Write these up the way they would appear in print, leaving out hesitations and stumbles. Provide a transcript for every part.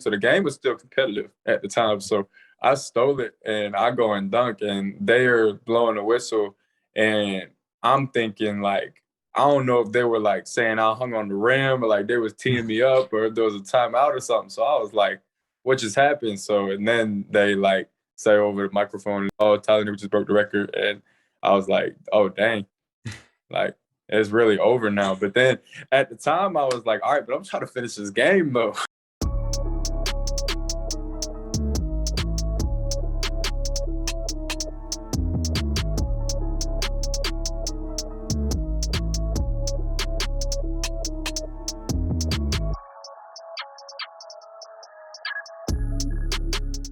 So the game was still competitive at the time. So I stole it and I go and dunk, and they are blowing the whistle. And I'm thinking, like, I don't know if they were like saying I hung on the rim or like they was teeing me up or if there was a timeout or something. So I was like, what just happened? So, and then they like say over the microphone, oh, Tyler Newton just broke the record. And I was like, oh, dang. Like, it's really over now. But then at the time, I was like, all right, but I'm trying to finish this game though.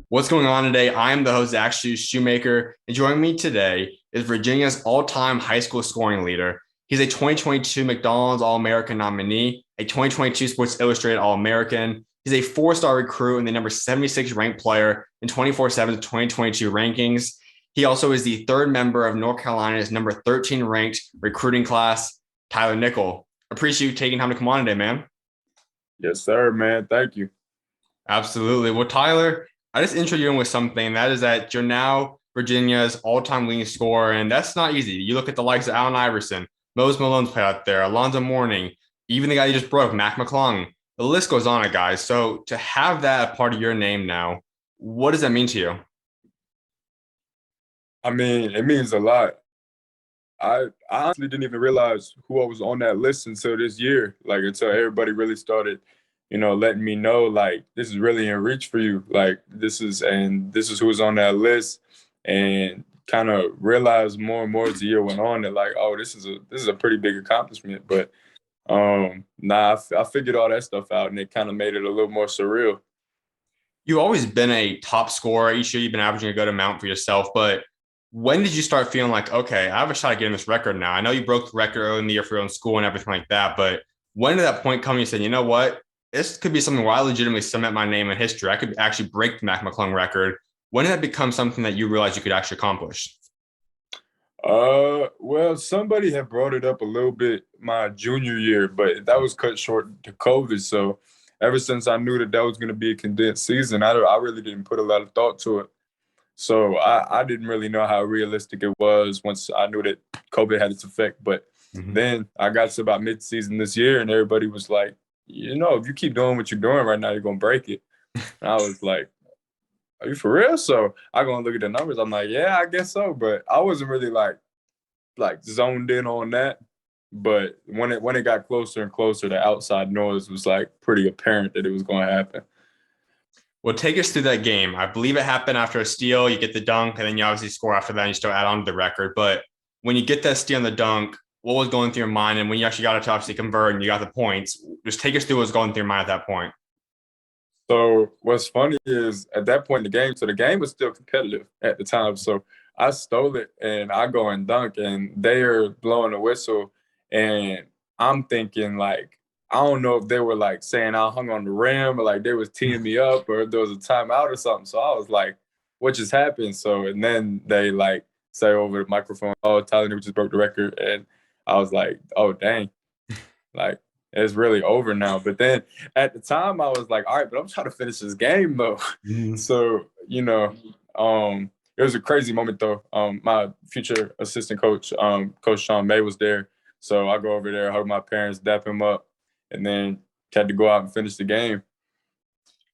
What's going on today? I am the host, actually, Schumaker, and joining me today is Virginia's all-time high school scoring leader. He's a 2022 McDonald's All-American nominee, a 2022 Sports Illustrated All-American. He's a four-star recruit and the number 76 ranked player in 24/7 2022 rankings. He also is the third member of North Carolina's number 13 ranked recruiting class, Tyler Nickel. Appreciate you taking time to come on today, man. Yes, sir, man. Thank you. Absolutely. Well, Tyler, I just intro you in with something, and that is that you're now Virginia's all-time leading scorer, and that's not easy. You look at the likes of Allen Iverson, Moses Malone's played out there, Alonzo Mourning, even the guy you just broke, Mac McClung. The list goes on, guys. So to have that a part of your name now, what does that mean to you? I mean, it means a lot. I honestly didn't even realize who I was on that list until this year, like until everybody really started, letting me know like this is really in reach for you. Like this is who was on that list, and kind of realized more and more as the year went on that like, oh, this is a pretty big accomplishment. But I figured all that stuff out, and it kind of made it a little more surreal. You've always been a top scorer. Each year you've been averaging a good amount for yourself, but when did you start feeling like, okay, I have a shot at getting this record now? I know you broke the record early in the year for your own school and everything like that, but when did that point come? You said, you know what? This could be something where I legitimately cement my name in history. I could actually break the Mac McClung record. When did that become something that you realized you could actually accomplish? Well, somebody had brought it up a little bit my junior year, but that was cut short to COVID. So ever since I knew that was going to be a condensed season, I really didn't put a lot of thought to it. So I didn't really know how realistic it was once I knew that COVID had its effect. But then I got to about mid-season this year, and everybody was like, if you keep doing what you're doing right now, you're gonna break it. And I was like, are you for real? So I go and look at the numbers. I'm like, yeah, I guess so. But I wasn't really like zoned in on that. But when it got closer and closer, the outside noise was like pretty apparent that it was going to happen. Well, take us through that game. I believe it happened after a steal. You get the dunk, and then you obviously score after that, and you still add on to the record. But when you get that steal and the dunk, what was going through your mind? And when you actually got it to obviously convert and you got the points, just take us through what was going through your mind at that point. So what's funny is at that point in the game, so the game was still competitive at the time. So I stole it and I go and dunk, and they are blowing the whistle, and I'm thinking like, I don't know if they were like saying I hung on the rim or like they was teeing me up or if there was a timeout or something. So I was like, what just happened? So and then they like say over the microphone, oh, Tyler Newton just broke the record, and I was like, oh, dang. Like, it's really over now. But then at the time, I was like, all right, but I'm trying to finish this game though. So, it was a crazy moment though. My future assistant coach, Coach Sean May, was there. So I go over there, hug my parents, dap him up, and then had to go out and finish the game.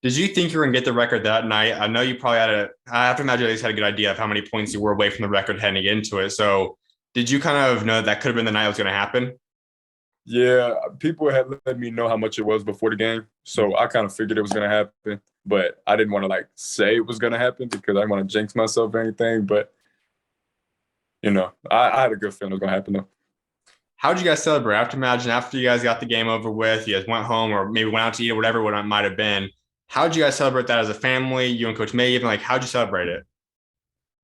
Did you think you were going to get the record that night? I know you probably I have to imagine you at least had a good idea of how many points you were away from the record heading into it. So did you kind of know that could have been the night it was going to happen? Yeah, people had let me know how much it was before the game, so I kind of figured it was gonna happen, but I didn't want to like say it was gonna happen because I didn't want to jinx myself or anything. But I had a good feeling it was gonna happen though. How did you guys celebrate? I have to imagine after you guys got the game over with, you guys went home or maybe went out to eat or whatever it might have been. How did you guys celebrate that as a family? You and Coach May, even like how'd you celebrate it?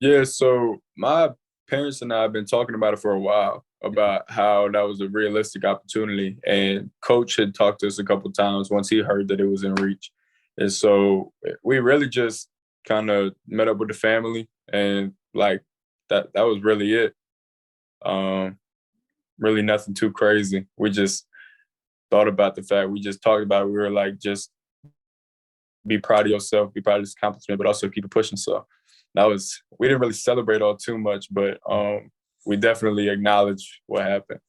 Yeah, so my parents and I have been talking about it for a while about how that was a realistic opportunity, and Coach had talked to us a couple times once he heard that it was in reach, and so we really just kind of met up with the family, and like that was really it. Um, Really nothing too crazy. We just thought about the fact we just talked about it. We were like just be proud of yourself, be proud of this accomplishment, but also keep it pushing. So we didn't really celebrate all too much, but we definitely acknowledge what happened.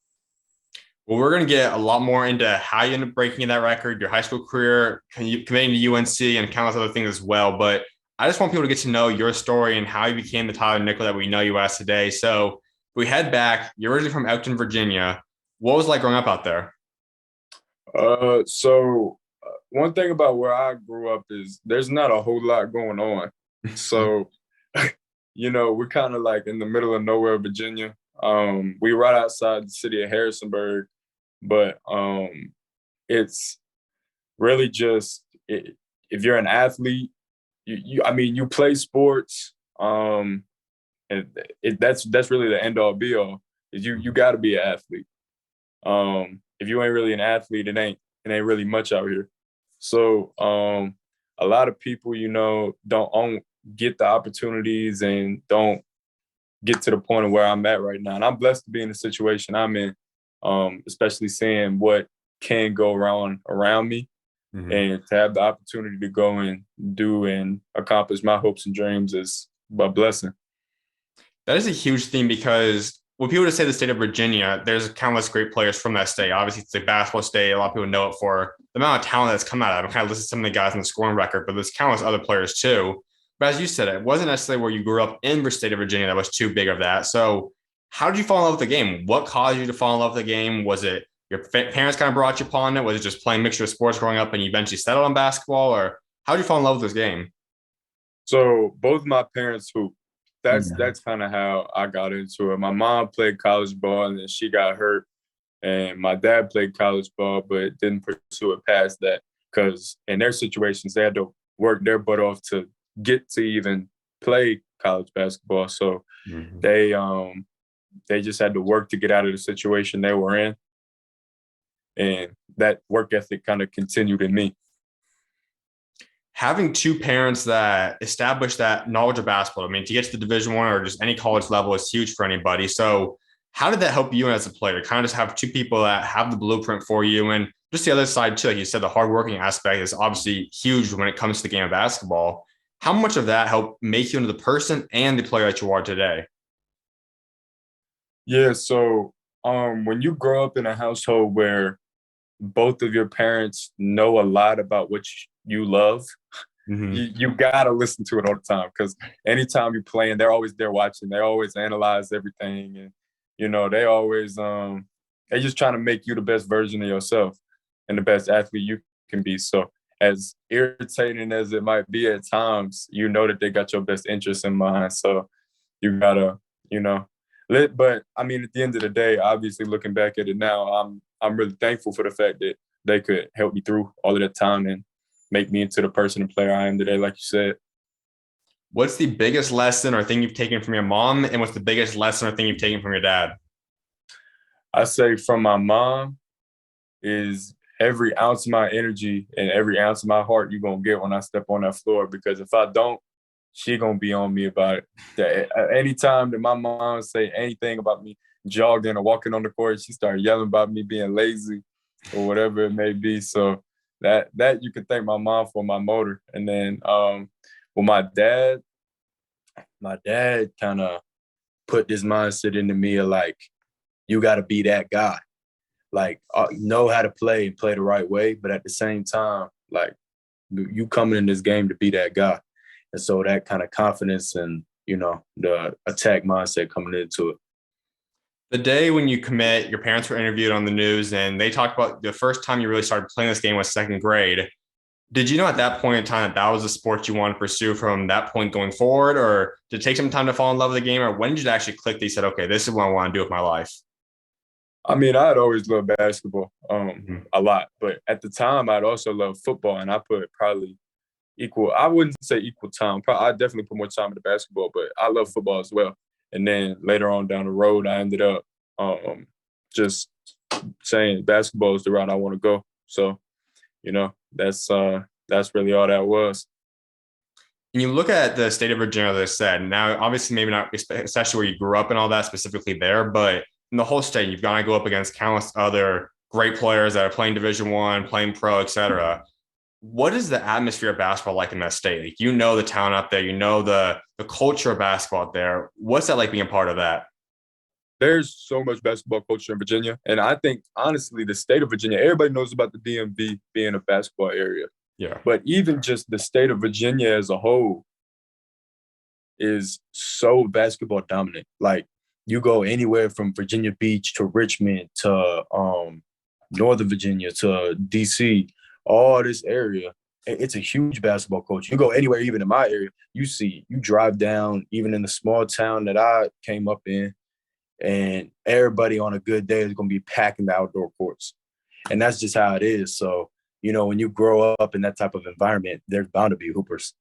Well, we're going to get a lot more into how you ended up breaking that record, your high school career, committing to UNC, and countless other things as well. But I just want people to get to know your story and how you became the Tyler Nickel that we know you as today. So if we head back, you're originally from Elkton, Virginia. What was it like growing up out there? One thing about where I grew up is there's not a whole lot going on. So, we're kind of like in the middle of nowhere, Virginia. We're right outside the city of Harrisonburg, but it's really just if you're an athlete, you play sports, and that's really the end all be all. Is you got to be an athlete. If you ain't really an athlete, it ain't really much out here. So a lot of people, don't get the opportunities and don't get to the point of where I'm at right now. And I'm blessed to be in the situation I'm in, especially seeing what can go around me, and to have the opportunity to go and do and accomplish my hopes and dreams is a blessing. That is a huge thing because when people just say the state of Virginia, there's countless great players from that state. Obviously, it's a basketball state. A lot of people know it for the amount of talent that's come out of it. I'm kind of listed some of the guys on the scoring record, but there's countless other players too. But as you said, it wasn't necessarily where you grew up in the state of Virginia that was too big of that. So how did you fall in love with the game? What caused you to fall in love with the game? Was it your parents kind of brought you upon it? Was it just playing mixture of sports growing up and you eventually settled on basketball? Or how did you fall in love with this game? So both my parents hoop. That's kind of how I got into it. My mom played college ball and then she got hurt. And my dad played college ball, but didn't pursue it past that because in their situations, they had to work their butt off to get to even play college basketball. So they just had to work to get out of the situation they were in. And that work ethic kind of continued in me. Having two parents that establish that knowledge of basketball, I mean, to get to the Division I or just any college level is huge for anybody. So how did that help you as a player? Kind of just have two people that have the blueprint for you, and just the other side too. Like you said, the hardworking aspect is obviously huge when it comes to the game of basketball. How much of that helped make you into the person and the player that you are today? Yeah, so when you grow up in a household where both of your parents know a lot about what you love, you gotta listen to it all the time because anytime you're playing, they're always there watching. They always analyze everything, and they always they just trying to make you the best version of yourself and the best athlete you can be. So as irritating as it might be at times, that they got your best interest in mind. So you gotta, but I mean, at the end of the day, obviously looking back at it now, I'm really thankful for the fact that they could help me through all of that time and make me into the person and player I am today, like you said. What's the biggest lesson or thing you've taken from your mom, and what's the biggest lesson or thing you've taken from your dad? I say from my mom is every ounce of my energy and every ounce of my heart you're going to get when I step on that floor, because if I don't, she going to be on me about it. Anytime that my mom say anything about me jogging or walking on the court, she started yelling about me being lazy or whatever it may be. So that you can thank my mom for, my motor. And then with my dad kind of put this mindset into me of like, you got to be that guy. Like, know how to play and play the right way. But at the same time, like, you coming in this game to be that guy. And so that kind of confidence and, the attack mindset coming into it. The day when you commit, your parents were interviewed on the news and they talked about the first time you really started playing this game was second grade. Did you know at that point in time that was a sport you wanted to pursue from that point going forward? Or did it take some time to fall in love with the game? Or when did you actually click that you said, okay, this is what I want to do with my life? I mean, I'd always loved basketball a lot. But at the time, I'd also loved football. And I put probably I wouldn't say equal time. I definitely put more time into basketball, but I love football as well. And then later on down the road, I ended up just saying basketball is the route I want to go. So, that's really all that was. And you look at the state of Virginia, as I said, now obviously maybe not especially where you grew up and all that specifically there, but in the whole state, you've got to go up against countless other great players that are playing Division I, playing pro, et cetera. What is the atmosphere of basketball like in that state? Like, you know the town out there, you know the culture of basketball out there. What's that like being a part of that? There's so much basketball culture in Virginia, and I think honestly, the state of Virginia, everybody knows about the DMV being a basketball area, Yeah. but even just the state of Virginia as a whole is so basketball dominant. Like you go anywhere from Virginia Beach to Richmond to Northern Virginia to DC, all this area. It's a huge basketball culture. You go anywhere, even in my area, you drive down, even in the small town that I came up in, and everybody on a good day is going to be packing the outdoor courts. And that's just how it is. So, when you grow up in that type of environment, there's bound to be hoopers.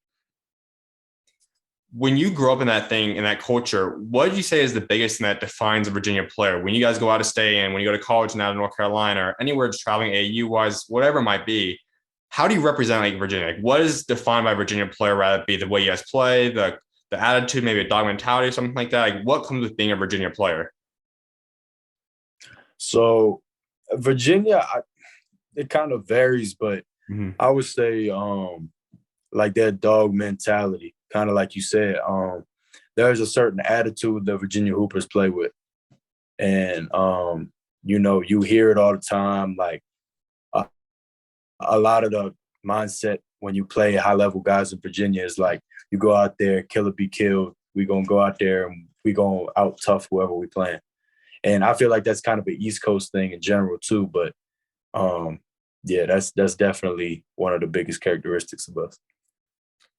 When you grow up in that thing, in that culture, what did you say is the biggest thing that defines a Virginia player? When you guys go out of state and when you go to college now to North Carolina or anywhere it's traveling AU wise, whatever it might be, how do you represent like Virginia? Like, what is defined by a Virginia player? Rather it be the way you guys play, the attitude, maybe a dog mentality, or something like that. Like, what comes with being a Virginia player? So, Virginia, it kind of varies, but Mm-hmm. I would say like that dog mentality, kind of like you said. There's a certain attitude that Virginia Hoopers play with, and you hear it all the time. Like a, a lot of the mindset when you play high level guys in Virginia is like you go out there, kill or be killed. We gonna go out there and we gonna out tough whoever we playing. And I feel like that's kind of an East Coast thing in general too. But um, yeah, that's definitely one of the biggest characteristics of us.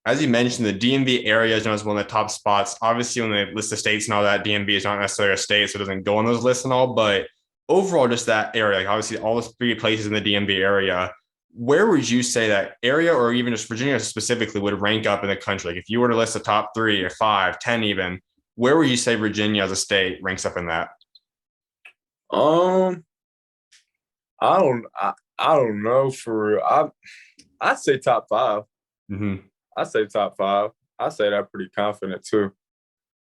As you mentioned, the DMV area is known as one of the top spots. Obviously, when they list the states and all that, DMV is not necessarily a state, so it doesn't go on those lists and all. But overall, just that area, like obviously all the three places in the DMV area, where would you say that area or even just Virginia specifically would rank up in the country? Like if you were to list the top three or five, 10 even, where would you say Virginia as a state ranks up in that? Um, I don't know for real. I'd say top five. Mm-hmm. I'd say top five. I say that pretty confident too.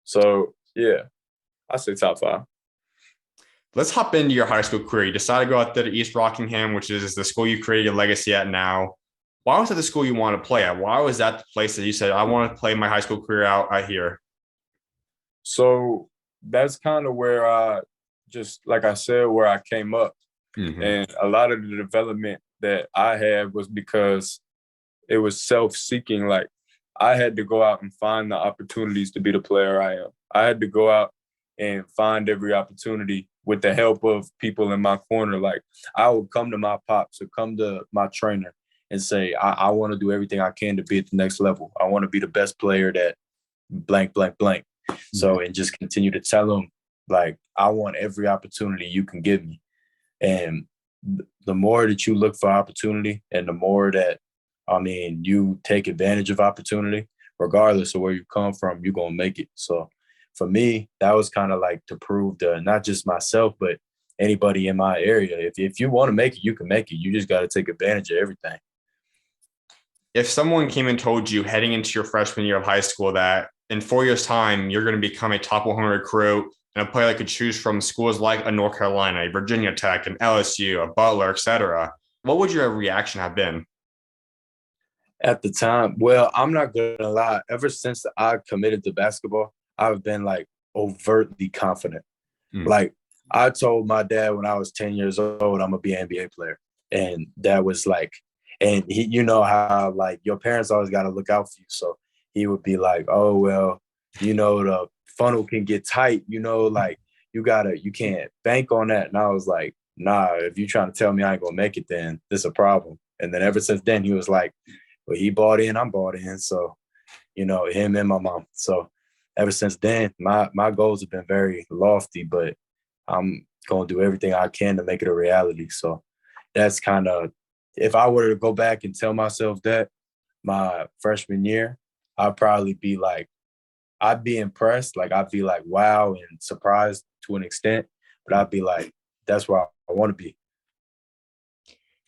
So yeah, I say top five. Let's hop into your high school career. You decided to go out there to East Rockingham, which is the school you created your legacy at now. Why was that the school you want to play at? Why was that the place that you said, I want to play my high school career out here? So that's kind of where I just like I said, where I came up. Mm-hmm. And a lot of the development that I had was because it was self-seeking. Like I had to go out and find the opportunities to be the player I am. I had to go out and find every opportunity with the help of people in my corner. Like I would come to my pops or come to my trainer and say, I want to do everything I can to be at the next level. I want to be the best player that blank, blank, blank. So, and just continue to tell them, like, I want every opportunity you can give me. And the more that you look for opportunity and the more that, you take advantage of opportunity, regardless of where you come from, you're going to make it. So for me, that was kind of like to prove to not just myself, but anybody in my area. If you want to make it, you can make it. You just got to take advantage of everything. If someone came and told you heading into your freshman year of high school that in 4 years' time, you're going to become a top 100 recruit and a player that could choose from schools like a North Carolina, a Virginia Tech, an LSU, a Butler, etc., what would your reaction have been? At the time, well, I'm not gonna lie. Ever since I committed to basketball, I've been like overtly confident. Mm. Like I told my dad when I was 10 years old, I'm gonna be an NBA player. And that was like, and he, you know how like your parents always gotta look out for you. So he would be like, oh well, the funnel can get tight, like you can't bank on that. And I was like, nah, if you trying to tell me I ain't gonna make it, then this a problem. And then ever since then he was like, well, he bought in, I'm bought in. So, him and my mom. So ever since then, my goals have been very lofty, but I'm gonna do everything I can to make it a reality. So that's kind of if I were to go back and tell myself that my freshman year, I'd probably be like, I'd be impressed. Like I'd be like, wow, and surprised to an extent. But I'd be like, that's where I want to be.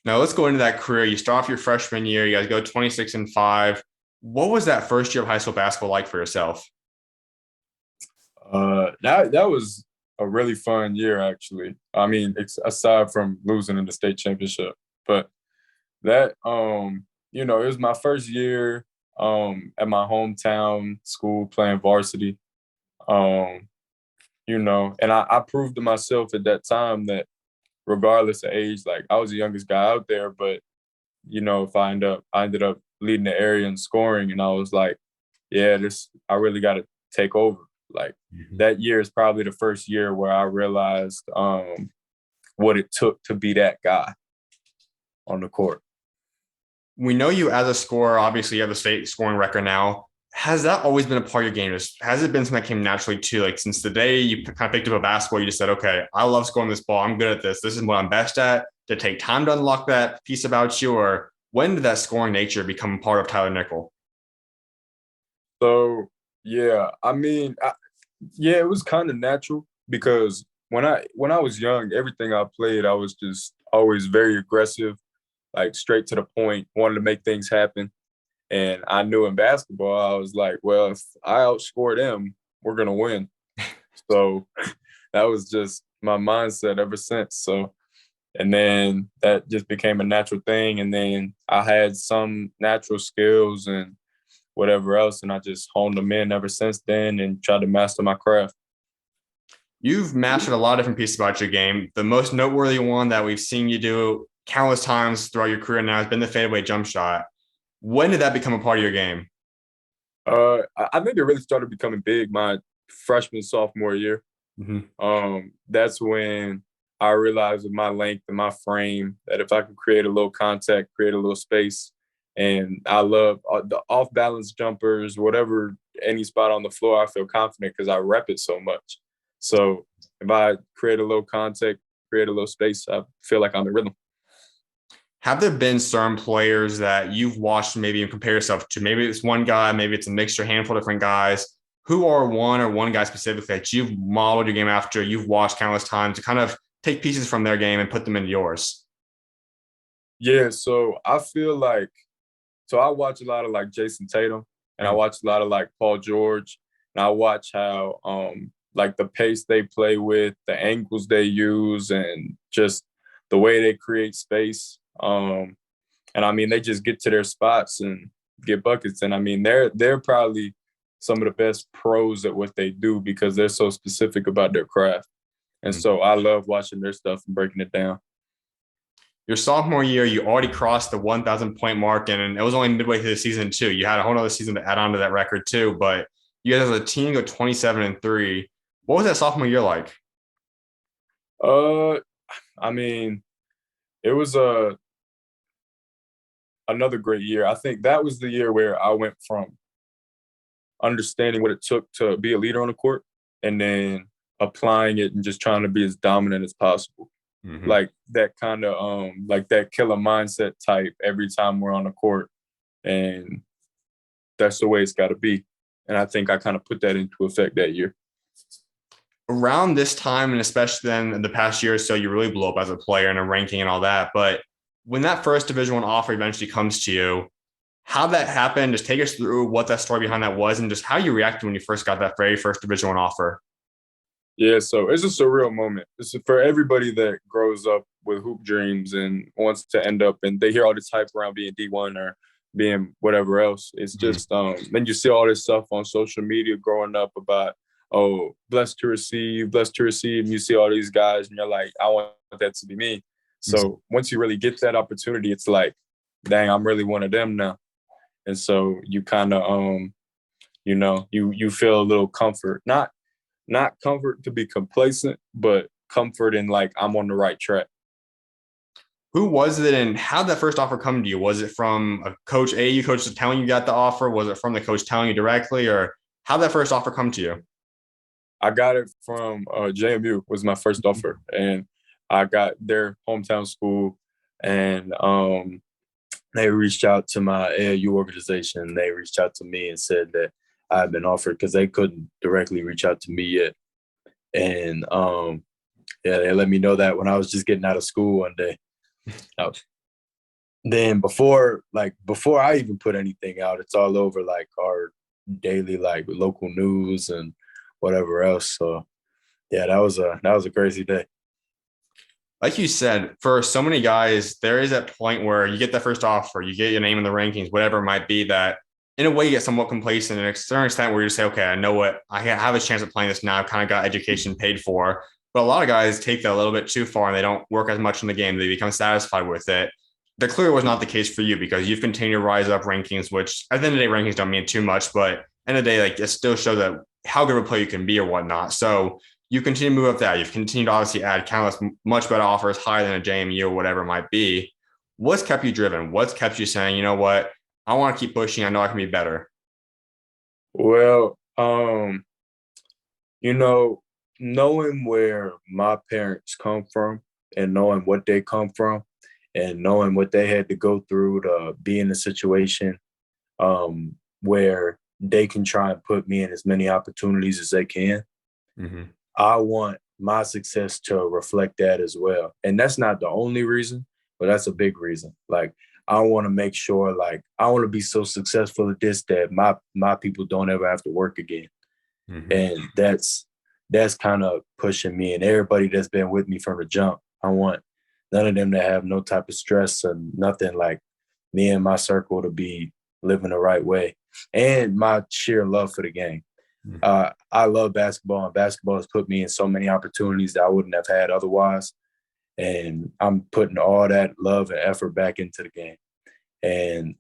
Now let's go into that career. You start off your freshman year, you guys go 26-5. What was that first year of high school basketball like for yourself? That was a really fun year, actually. Aside from losing in the state championship, but that it was my first year at my hometown school playing varsity. Um, and I proved to myself at that time that regardless of age, like I was the youngest guy out there, but if I ended up leading the area in scoring, and I was like, yeah, I really got to take over. Like that year is probably the first year where I realized what it took to be that guy on the court. We know you as a scorer. Obviously, you have a state scoring record now. Has that always been a part of your game? Has it been something that came naturally too? Like since the day you kind of picked up a basketball, you just said, okay, I love scoring this ball. I'm good at this. This is what I'm best at. Did it take time to unlock that piece about you? Or when did that scoring nature become part of Tyler Nickel? So yeah, yeah, it was kind of natural because when I was young, everything I played, I was just always very aggressive, like straight to the point, wanted to make things happen. And I knew in basketball, I was like, well, if I outscore them, we're gonna win. So that was just my mindset ever since. So, and then that just became a natural thing. And then I had some natural skills and whatever else, and I just honed them in ever since then and tried to master my craft. You've mastered a lot of different pieces about your game. The most noteworthy one that we've seen you do countless times throughout your career now has been the fadeaway jump shot. When did that become a part of your game? I think it really started becoming big my freshman sophomore year. Mm-hmm. That's when I realized with my length and my frame that if I could create a little contact, create a little space, and I love the off balance jumpers, whatever, any spot on the floor, I feel confident because I rep it so much. So if I create a little contact, create a little space, I feel like I'm in rhythm. Have there been certain players that you've watched maybe and compare yourself to? Maybe it's one guy, maybe it's a mixture, handful of different guys. Who are one or one guy specifically that you've modeled your game after, you've watched countless times to kind of take pieces from their game and put them into yours? Yeah, so I feel like I watch a lot of like Jason Tatum, and I Mm. watch a lot of like Paul George, and I watch how like the pace they play with, the angles they use, and just the way they create space. And I mean they just get to their spots and get buckets. And I mean they're probably some of the best pros at what they do because they're so specific about their craft. And Mm. so I love watching their stuff and breaking it down. Your sophomore year, you already crossed the 1,000 point mark, and it was only midway through the season too. You had a whole other season to add on to that record too. But you guys as a team go 27-3. What was that sophomore year like? Uh, I mean, it was another great year. I think that was the year where I went from understanding what it took to be a leader on the court and then applying it and just trying to be as dominant as possible. Mm-hmm. Like that kind of like that killer mindset type every time we're on the court. And that's the way it's got to be. And I think I kind of put that into effect that year. Around this time, and especially then in the past year or so, you really blew up as a player and a ranking and all that. But when that first Division One offer eventually comes to you, how that happened? Just take us through what that story behind that was, and just how you reacted when you first got that very first Division One offer. Yeah, so it's a surreal moment. It's for everybody that grows up with hoop dreams and wants to end up, and they hear all this hype around being D1 or being whatever else. It's Mm-hmm. just then you see all this stuff on social media growing up about, oh, blessed to receive, blessed to receive. And you see all these guys, and you're like, I want that to be me. So once you really get that opportunity, it's like, dang, I'm really one of them now. And so you kind of you feel a little comfort, not comfort to be complacent, but comfort in like I'm on the right track. Who was it, and how did that first offer come to you? Was it from a coach, AAU coach telling you got the offer? Was it from the coach telling you directly, or how did that first offer come to you? I got it from JMU was my first offer, and I got their hometown school, and they reached out to my AAU organization. They reached out to me and said that I had been offered because they couldn't directly reach out to me yet, and yeah, they let me know that when I was just getting out of school one day. Then before I even put anything out, it's all over like our daily like local news and whatever else. So yeah, that was a crazy day. like you said, for so many guys, there is that point where you get the first offer, you get your name in the rankings, whatever it might be, that in a way you get somewhat complacent and a certain extent where you say, okay, I know what I have a chance of playing this now. I've kind of got education paid for. But a lot of guys take that a little bit too far and they don't work as much in the game. They become satisfied with it. That clearly was not the case for you because you've continued to rise up rankings, which at the end of the day, rankings don't mean too much, but end of the day, like it still shows that how good of a player you can be or whatnot. So you continue to move up that. You've continued to obviously add countless much better offers higher than a JMU or whatever it might be. What's kept you driven? What's kept you saying, you know what, I want to keep pushing. I know I can be better. Well, you know, knowing where my parents come from and knowing what they come from and knowing what they had to go through to be in a situation where they can try and put me in as many opportunities as they can. Mm-hmm. I want my success to reflect that as well. And that's not the only reason, but that's a big reason. Like, I want to make sure, like, I want to be so successful at this that my people don't ever have to work again. Mm-hmm. And that's kind of pushing me and everybody that's been with me from the jump. I want none of them to have no type of stress or nothing. Like, me and my circle to be living the right way, and my sheer love for the game. I love basketball, and basketball has put me in so many opportunities that I wouldn't have had otherwise. And I'm putting all that love and effort back into the game. And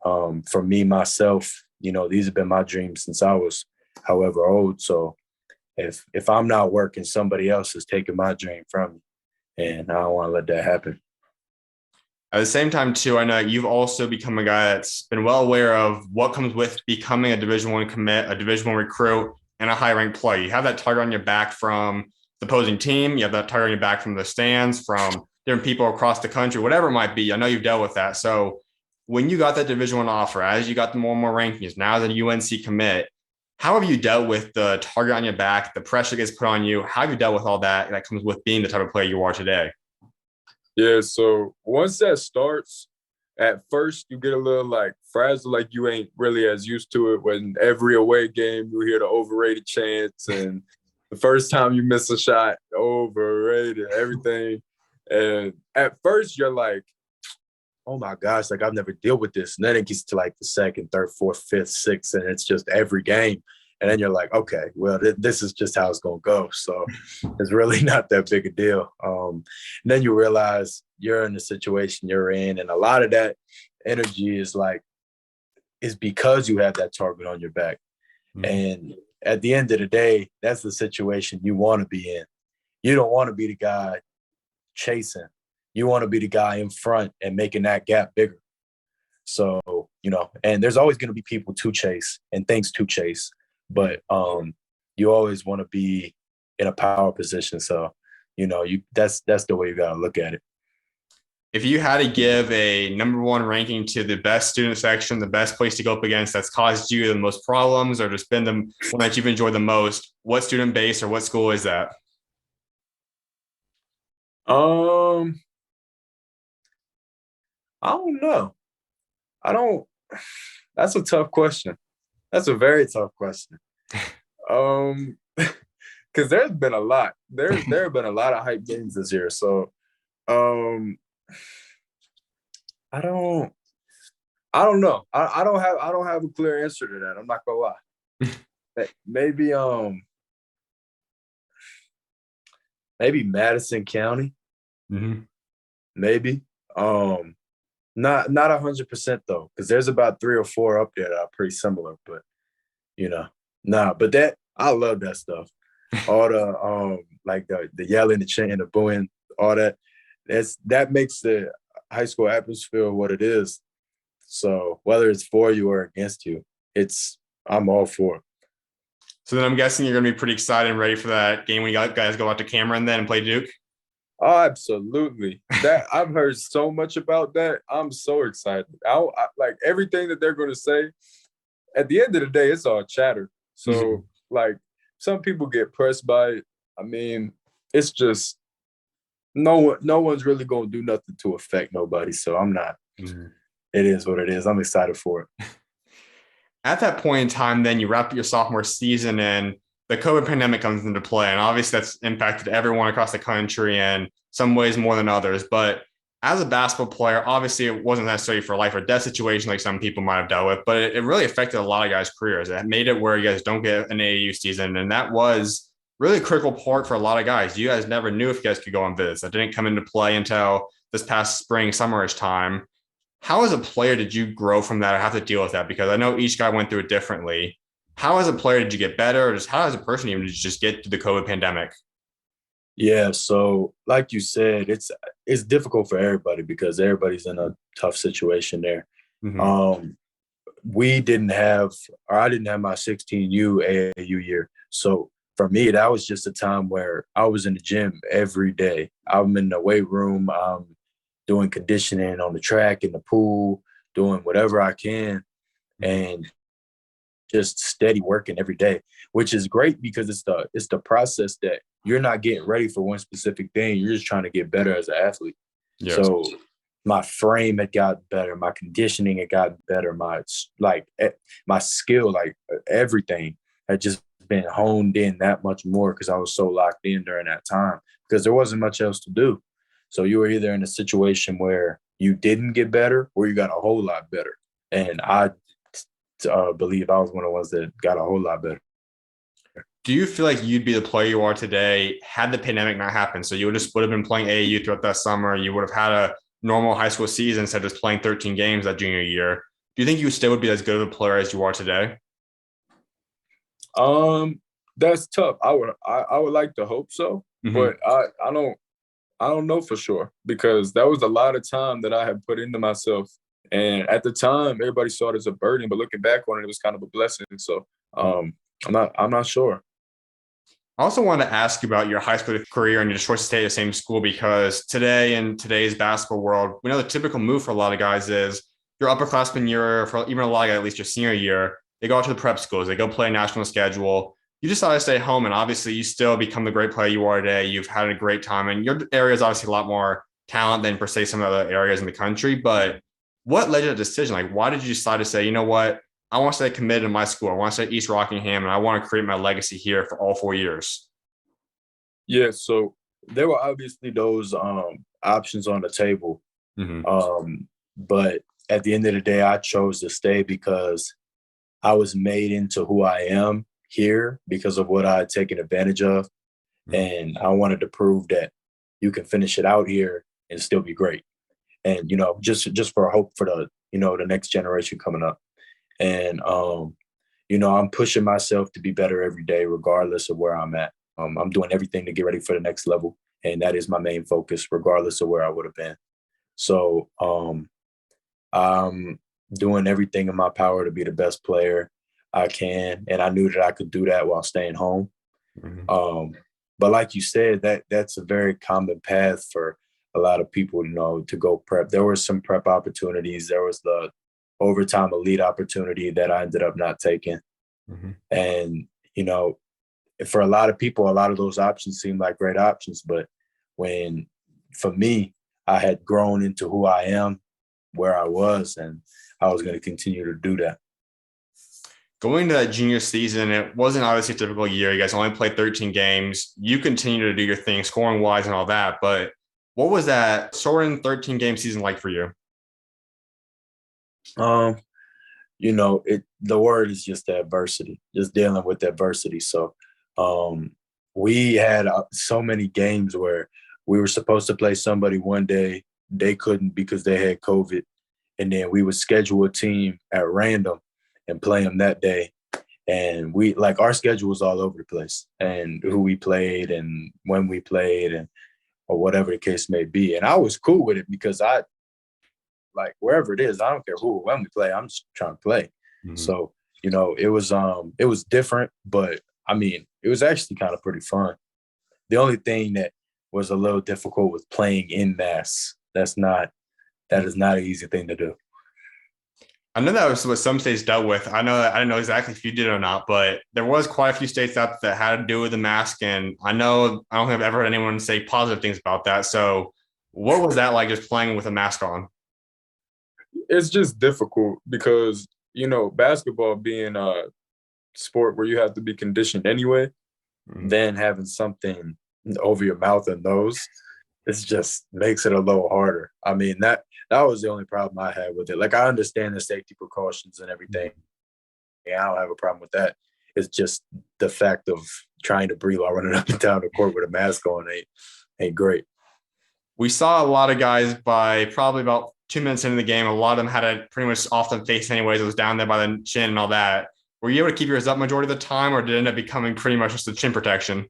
for me, myself, you know, these have been my dreams since I was however old. So if I'm not working, somebody else is taking my dream from me. And I don't want to let that happen. At the same time, too, I know you've also become a guy that's been well aware of what comes with becoming a Division I commit, a Division I recruit, and a high-ranked player. You have that target on your back from the opposing team. You have that target on your back from the stands, from different people across the country, whatever it might be. I know you've dealt with that. So when you got that Division I offer, as you got the more and more rankings, now as a UNC commit, how have you dealt with the target on your back, the pressure gets put on you? How have you dealt with all that comes with being the type of player you are today? Yeah, so once that starts, at first you get a little like frazzled, like you ain't really as used to it. When every away game you hear the overrated chants, and the first time you miss a shot, overrated, everything. And at first you're like, oh my gosh, like I've never dealt with this. And then it gets to like the second, third, fourth, fifth, sixth, and it's just every game. And then you're like, okay, well, this is just how it's going to go. So it's really not that big a deal. And then you realize you're in the situation you're in. And a lot of that energy is because you have that target on your back. Mm-hmm. And at the end of the day, that's the situation you want to be in. You don't want to be the guy chasing. You want to be the guy in front and making that gap bigger. So, you know, and there's always going to be people to chase and things to chase. But you always want to be in a power position. So, you know, that's the way you got to look at it. If you had to give a number one ranking to the best student section, the best place to go up against that's caused you the most problems or just been the one that you've enjoyed the most, what student base or what school is that? I don't know. That's a tough question. That's a very tough question. Because there's been a lot. There have been a lot of hype games this year. So, I don't know. I don't have a clear answer to that. I'm not gonna lie. Maybe Madison County. Mm-hmm. Maybe. Not 100% though, because there's about 3 or 4 up there that are pretty similar. But you know, but that I love that stuff. All the like the yelling, the chanting, the booing, all that. That makes the high school atmosphere what it is. So whether it's for you or against you, I'm all for it. So then I'm guessing you're going to be pretty excited and ready for that game when you guys go out to Cameron then and play Duke. Oh, absolutely. That I've heard so much about that. I'm so excited. I like everything that they're going to say. At the end of the day, it's all chatter. So like some people get pressed by it. I mean, it's just no one's really going to do nothing to affect nobody. So I'm not. Mm-hmm. It is what it is. I'm excited for it. At that point in time, then you wrap your sophomore season and the COVID pandemic comes into play, and obviously that's impacted everyone across the country in some ways more than others. But as a basketball player, obviously it wasn't necessarily for a life or death situation like some people might have dealt with, but it really affected a lot of guys' careers. It made it where you guys don't get an AAU season, and that was really a critical part for a lot of guys. You guys never knew if you guys could go on visits. That didn't come into play until this past spring, summerish time. How as a player did you grow from that or have to deal with that? Because I know each guy went through it differently. How as a player did you get better, or just how as a person even did you just get through the COVID pandemic? Yeah, so like you said, it's difficult for everybody because everybody's in a tough situation there. Mm-hmm. Um, we didn't have, or I didn't have my 16U AAU year. So for me, that was just a time where I was in the gym every day. I'm in the weight room, I'm doing conditioning on the track, in the pool, doing whatever I can, and just steady working every day, which is great because it's the process that you're not getting ready for one specific thing. You're just trying to get better as an athlete. Yes. So my frame had gotten better, my conditioning had gotten better, my skill, everything had just been honed in that much more because I was so locked in during that time because there wasn't much else to do. So you were either in a situation where you didn't get better or you got a whole lot better. And I believe I was one of the ones that got a whole lot better. Do you feel like you'd be the player you are today had the pandemic not happened? So you would have been playing AAU throughout that summer. You would have had a normal high school season instead of just playing 13 games that junior year. Do you think you still would be as good of a player as you are today? Um, that's tough. I would like to hope so, Mm-hmm. but I don't know for sure because that was a lot of time that I had put into myself. And at the time, everybody saw it as a burden, but looking back on it, it was kind of a blessing. So I'm not sure. I also wanted to ask you about your high school career and your choice to stay at the same school because today in today's basketball world, we know the typical move for a lot of guys is your upperclassman year, for even a lot of guys, at least your senior year, they go out to the prep schools, they go play a national schedule. You decide to stay home, and obviously you still become the great player you are today. You've had a great time, and your area is obviously a lot more talent than per se some of the other areas in the country. But what led you to that decision? Like, why did you decide to say, you know what, I want to stay committed to my school. I want to stay at East Rockingham, and I want to create my legacy here for all 4 years. Yeah, so there were obviously those options on the table. Mm-hmm. But at the end of the day, I chose to stay because I was made into who I am here because of what I had taken advantage of. And I wanted to prove that you can finish it out here and still be great. And, just for hope for the next generation coming up. And, I'm pushing myself to be better every day, regardless of where I'm at. I'm doing everything to get ready for the next level. And that is my main focus, regardless of where I would have been. So I'm doing everything in my power to be the best player I can. And I knew that I could do that while staying home. Mm-hmm. But like you said, that's a very common path for a lot of people, to go prep. There were some prep opportunities. There was the overtime elite opportunity that I ended up not taking. Mm-hmm. And, for a lot of people, a lot of those options seem like great options. But for me, I had grown into who I am, where I was, and I was going to continue to do that. Going to that junior season, it wasn't obviously a typical year. You guys only played 13 games. You continue to do your thing, scoring wise and all that. But what was that shortened 13 game season like for you? The word is just adversity, just dealing with adversity. So we had so many games where we were supposed to play somebody one day, they couldn't because they had COVID, and then we would schedule a team at random and play them that day. And our schedule was all over the place, and who we played and when we played or whatever the case may be. And I was cool with it because wherever it is, I don't care who or when we play, I'm just trying to play. Mm-hmm. So, it was different, but I mean, it was actually kind of pretty fun. The only thing that was a little difficult was playing in mass. That is not an easy thing to do. I know that was what some states dealt with. I didn't know exactly if you did or not, but there was quite a few states out that had to do with the mask. And I don't think I've ever heard anyone say positive things about that. So what was that like just playing with a mask on? It's just difficult because, basketball being sport where you have to be conditioned anyway, then having something over your mouth and nose, it just makes it a little harder. I mean, that was the only problem I had with it. Like, I understand the safety precautions and everything. Yeah, I don't have a problem with that. It's just the fact of trying to breathe while running up and down the court with a mask on ain't great. We saw a lot of guys by probably about 2 minutes into the game. A lot of them had it pretty much off the face anyways. It was down there by the chin and all that. Were you able to keep yours up majority of the time, or did it end up becoming pretty much just a chin protection?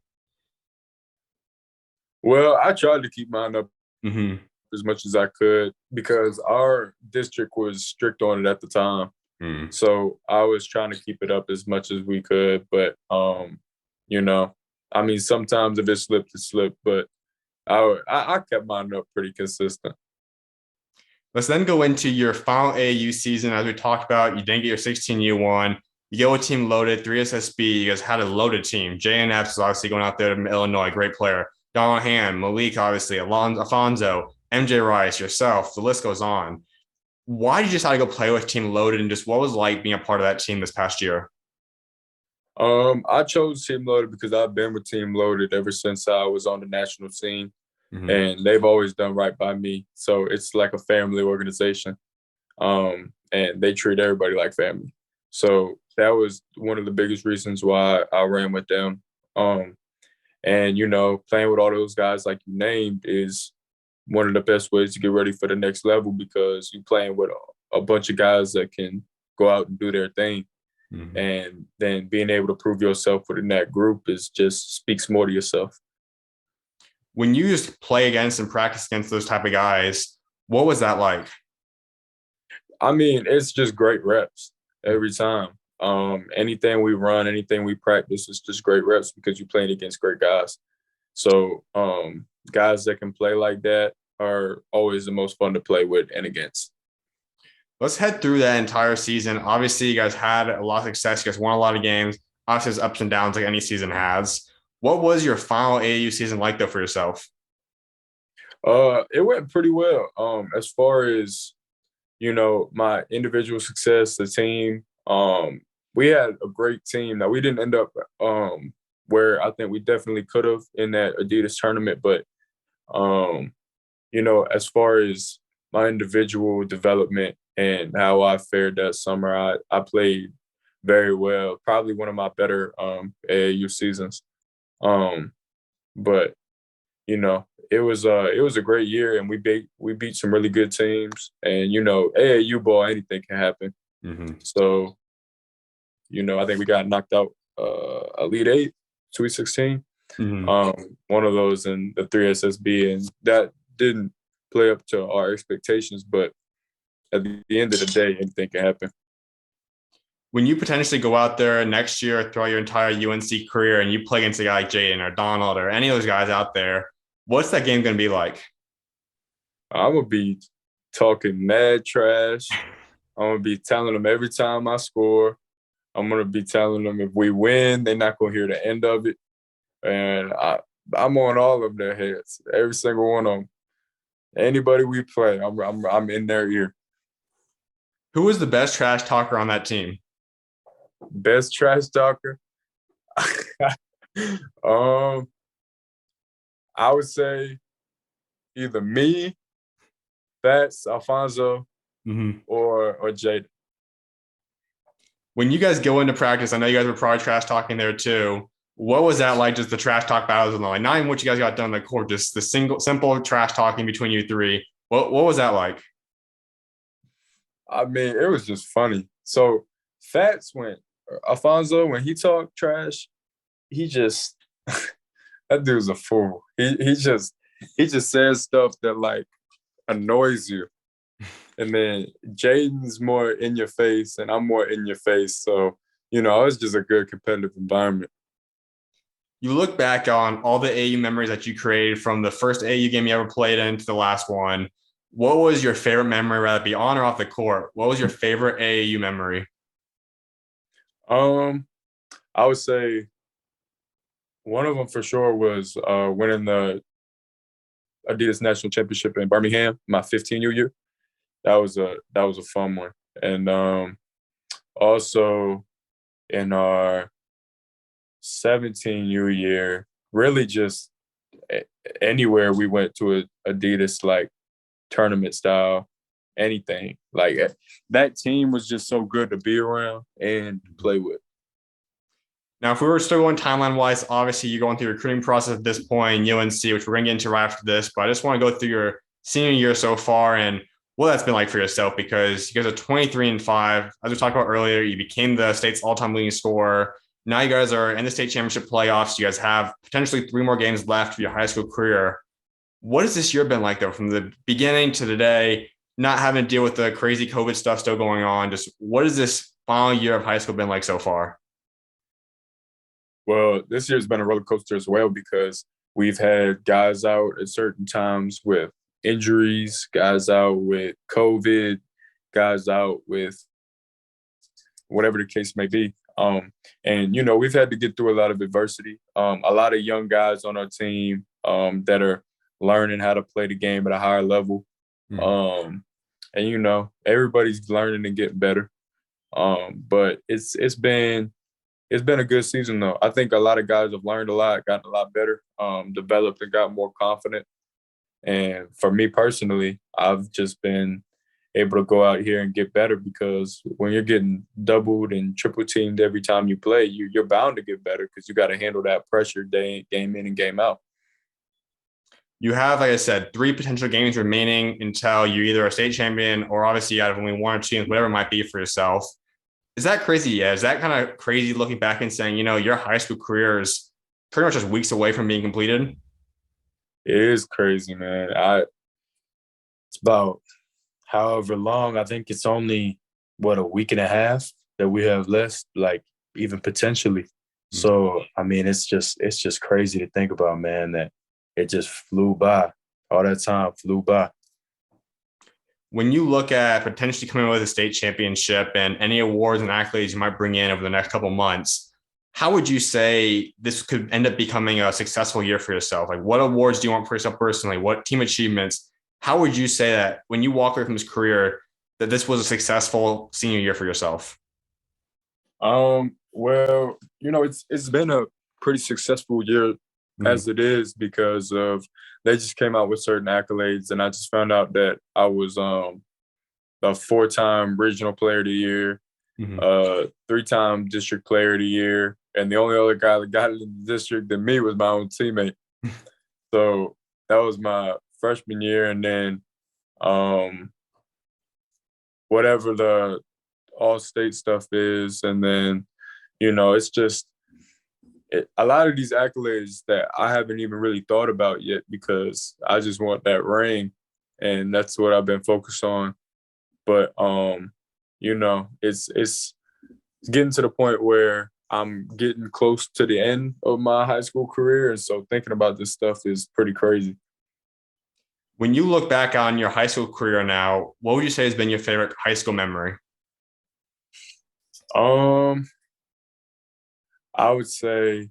Well, I tried to keep mine up as much as I could because our district was strict on it at the time. So I was trying to keep it up as much as we could. But, you know, I mean, sometimes if it slipped, it slipped. But I kept mine up pretty consistent. Let's then go into your final AAU season. As we talked about, you didn't get your 16U1. You go with team loaded, 3SSB. You guys had a loaded team. JNF is obviously going out there to Illinois, great player. Donald Hand, Malik, obviously, Alfonso, MJ Rice, yourself. The list goes on. Why did you decide to go play with team loaded, and just what was it like being a part of that team this past year? I chose Team Loaded because I've been with Team Loaded ever since I was on the national scene, and they've always done right by me. So it's like a family organization, and they treat everybody like family. So that was one of the biggest reasons why I ran with them. And, you know, playing with all those guys like you named is one of the best ways to get ready for the next level because you're playing with a bunch of guys that can go out and do their thing. And then being able to prove yourself within that group is just speaks more to yourself. When you just play against and practice against those type of guys, what was that like? I mean, it's just great reps every time. Anything we run, anything we practice, it's just great reps because you're playing against great guys. So guys that can play like that are always the most fun to play with and against. Let's head through that entire season. Obviously, you guys had a lot of success. You guys won a lot of games. Obviously, there's ups and downs like any season has. What was your final AAU season like, though, for yourself? It went pretty well. As far as, you know, my individual success, the team, we had a great team. Now, we didn't end up where I think we definitely could have in that Adidas tournament. But, you know, as far as my individual development and how I fared that summer, I played very well. Probably one of my better AAU seasons. But, you know, it was a great year, and we beat some really good teams. And, you know, AAU ball, anything can happen. So, you know, I think we got knocked out Elite Eight, Sweet 16. One of those in the 3SSB, and that didn't play up to our expectations. But at the end of the day, anything can happen. When you potentially go out there next year throughout your entire UNC career and you play against a guy like Jaden or Donald or any of those guys out there, what's that game going to be like? I'm going to be talking mad trash. I'm going to be telling them every time I score. I'm going to be telling them if we win, they're not going to hear the end of it. And I'm on all of their heads, every single one of them. Anybody we play, I'm in their ear. Who was the best trash talker on that team? Best trash talker? I would say either me, Fats, Alfonso, or Jaden. When you guys go into practice, I know you guys were probably trash talking there too. What was that like? Just the trash talk battles and like not even what you guys got done on the court, just the simple trash talking between you three. What was that like? I mean, it was just funny. So Alfonso, when he talked trash, he just that dude's a fool. He just says stuff that like annoys you. And then Jaden's more in your face and I'm more in your face. So, you know, it was just a good competitive environment. You look back on all the AU memories that you created from the first AU game you ever played in to the last one. What was your favorite memory, whether it be on or off the court? What was your favorite AAU memory? I would say one of them for sure was winning the Adidas National Championship in Birmingham, my 15U year. That was a fun one. And also in our 17U year, really just anywhere we went to a Adidas like tournament style, anything. Like that team was just so good to be around and play with. Now, if we were still going timeline wise, obviously you're going through the recruiting process at this point, UNC, which we're going to get into right after this. But I just want to go through your senior year so far and what that's been like for yourself, because you guys are 23-5. As we talked about earlier, you became the state's all-time leading scorer. Now you guys are in the state championship playoffs. You guys have potentially 3 more games left of your high school career. What has this year been like, though, from the beginning to today, not having to deal with the crazy COVID stuff still going on? Just what has this final year of high school been like so far? Well, this year's been a roller coaster as well because we've had guys out at certain times with injuries, guys out with COVID, guys out with whatever the case may be. And, we've had to get through a lot of adversity. A lot of young guys on our team that are learning how to play the game at a higher level. And, everybody's learning and getting better. But it's been a good season, though. I think a lot of guys have learned a lot, gotten a lot better, developed and got more confident. And for me personally, I've just been able to go out here and get better because when you're getting doubled and triple teamed every time you play, you're bound to get better because you got to handle that pressure game in and game out. You have, like I said, 3 potential games remaining until you're either a state champion or obviously out of only 1 or 2 games, whatever it might be for yourself. Is that crazy? Yeah. Is that kind of crazy looking back and saying, your high school career is pretty much just weeks away from being completed? It is crazy, man. It's about however long. I think it's only, a week and a half that we have left, like even potentially. Mm-hmm. So, I mean, it's just crazy to think about, man, that it just flew by. All that time flew by. When you look at potentially coming with a state championship and any awards and accolades you might bring in over the next couple of months, how would you say this could end up becoming a successful year for yourself? Like, what awards do you want for yourself personally? What team achievements? How would you say that when you walk away from this career, that this was a successful senior year for yourself? Well, it's been a pretty successful year as it is because of they just came out with certain accolades, and I just found out that I was a 4-time regional player of the year, 3-time district player of the year, and the only other guy that got it in the district than me was my own teammate. So that was my freshman year, and then whatever the all-state stuff is, and then it's just a lot of these accolades that I haven't even really thought about yet because I just want that ring, and that's what I've been focused on. But it's getting to the point where I'm getting close to the end of my high school career, and so thinking about this stuff is pretty crazy. When you look back on your high school career now, what would you say has been your favorite high school memory? I would say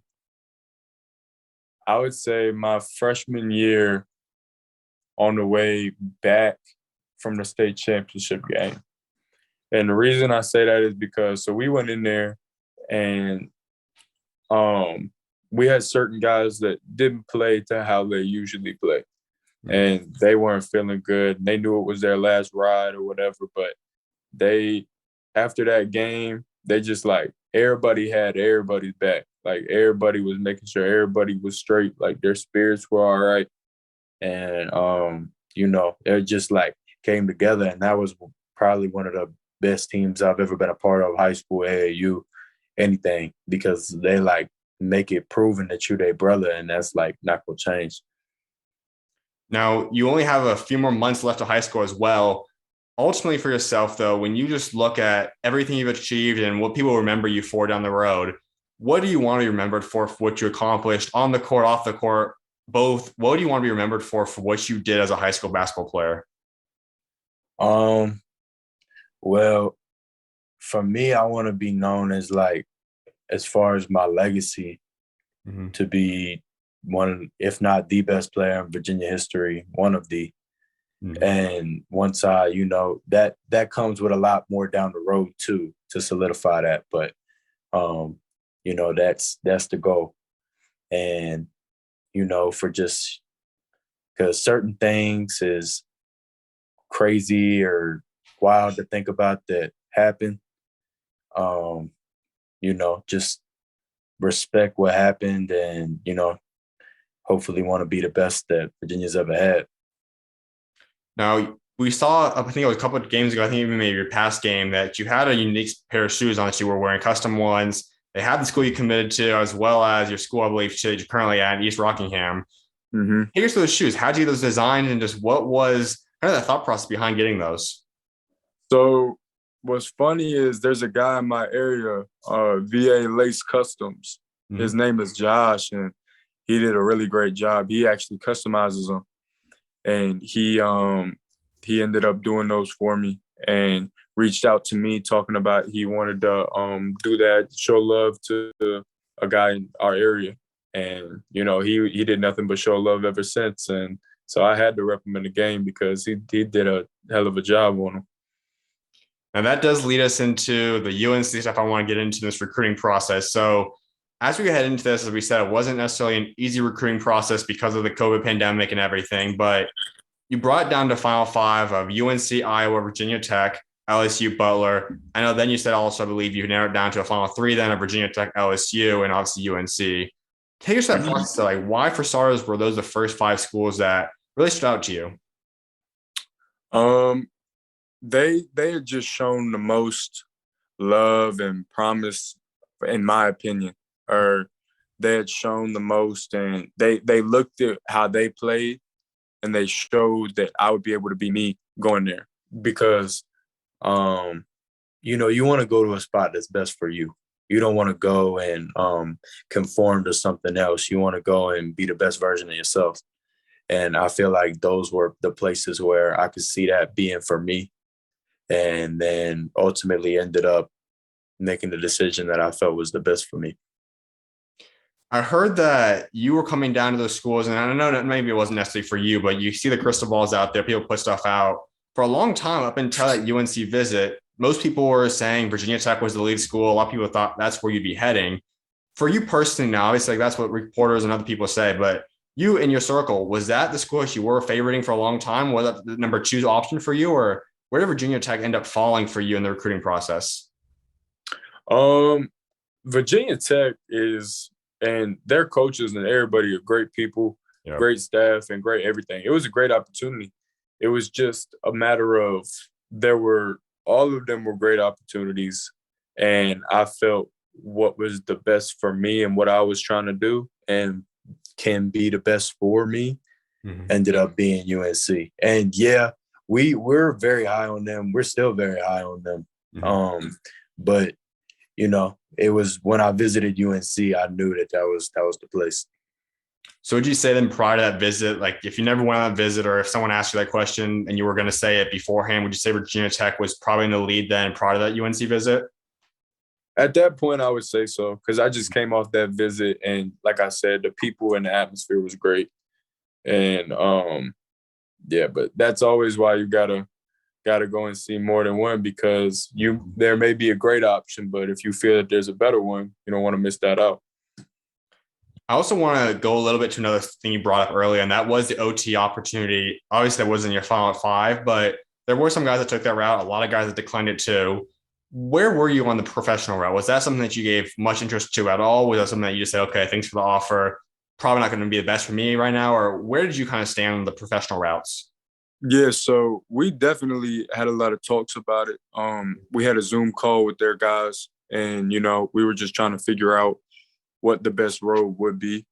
my freshman year on the way back from the state championship game. And the reason I say that is because we went in there and we had certain guys that didn't play to how they usually play. And they weren't feeling good. They knew it was their last ride or whatever, but after that game, they just everybody had everybody's back. Like everybody was making sure everybody was straight, like their spirits were all right. And, it just came together. And that was probably one of the best teams I've ever been a part of, high school, AAU, anything, because they make it proven that you're their brother, and that's not going to change. Now, you only have a few more months left of high school as well. Ultimately for yourself, though, when you just look at everything you've achieved and what people remember you for down the road, what do you want to be remembered for what you accomplished on the court, off the court, both? What do you want to be remembered for what you did as a high school basketball player? Well, for me, I want to be known as as far as my legacy, to be one, if not the best player in Virginia history, one of the. And once that comes with a lot more down the road too, to solidify that. But That's the goal. And, for just because certain things is crazy or wild to think about that happen. Just respect what happened and, hopefully want to be the best that Virginia's ever had. Now, we saw, I think it was a couple of games ago, I think even maybe your past game, that you had a unique pair of shoes on that you were wearing, custom ones. They had the school you committed to, as well as your school, I believe, that you're currently at, East Rockingham. Mm-hmm. Take us through those shoes. How did you get those designed, and just what was kind of the thought process behind getting those? So what's funny is there's a guy in my area, VA Lace Customs. Mm-hmm. His name is Josh, and he did a really great job. He actually customizes them, and he ended up doing those for me and reached out to me talking about he wanted to do that, show love to a guy in our area. And, he did nothing but show love ever since. And so I had to rep him in the game because he did a hell of a job on him. Now, that does lead us into the UNC stuff I want to get into this recruiting process. So as we head into this, as we said, it wasn't necessarily an easy recruiting process because of the COVID pandemic and everything, but you brought it down to Final Five of UNC, Iowa, Virginia Tech, LSU, Butler. I know then you said also, I believe you narrowed it down to a Final Three then of Virginia Tech, LSU, and obviously UNC. Take us to that process. So, why for starters were those the first five schools that really stood out to you? They had just shown the most love and promise, in my opinion, or they had shown the most, and they looked at how they played, and they showed that I would be able to be me going there because, you want to go to a spot that's best for you. You don't want to go and conform to something else. You want to go and be the best version of yourself. And I feel like those were the places where I could see that being for me. And then ultimately ended up making the decision that I felt was the best for me. I heard that you were coming down to those schools, and I know that maybe it wasn't necessarily for you, but you see the crystal balls out there, people put stuff out. For a long time, up until that UNC visit, most people were saying Virginia Tech was the lead school. A lot of people thought that's where you'd be heading. For you personally now, obviously that's what reporters and other people say, but you in your circle, was that the school that you were favoriting for a long time? Was that the number 2 option for you, or where did Virginia Tech end up falling for you in the recruiting process? Virginia Tech is, and their coaches and everybody are great people, Yep. Great staff, and great everything. It was a great opportunity. It was just a matter of all of them were great opportunities, and I felt what was the best for me and what I was trying to do and can be the best for me ended up being UNC. And yeah, we're very high on them. We're still very high on them. But it was when I visited UNC, I knew that was the place. So would you say then prior to that visit, like if you never went on that visit, or if someone asked you that question and you were going to say it beforehand, would you say Virginia Tech was probably in the lead then prior to that UNC visit? At that point, I would say so, because I just came off that visit, and like I said, the people and the atmosphere was great. And yeah, but that's always why you gotta go and see more than one, because there may be a great option, but if you feel that there's a better one, you don't want to miss that out. I also want to go a little bit to another thing you brought up earlier, and that was the OT opportunity. Obviously, that wasn't your Final Five, but there were some guys that took that route. A lot of guys that declined it too. Where were you on the professional route? Was that something that you gave much interest to at all? Was that something that you just said, okay, thanks for the offer, probably not going to be the best for me right now? Or where did you kind of stand on the professional routes? Yeah, so we definitely had a lot of talks about it. We had a Zoom call with their guys, and we were just trying to figure out what the best road would be.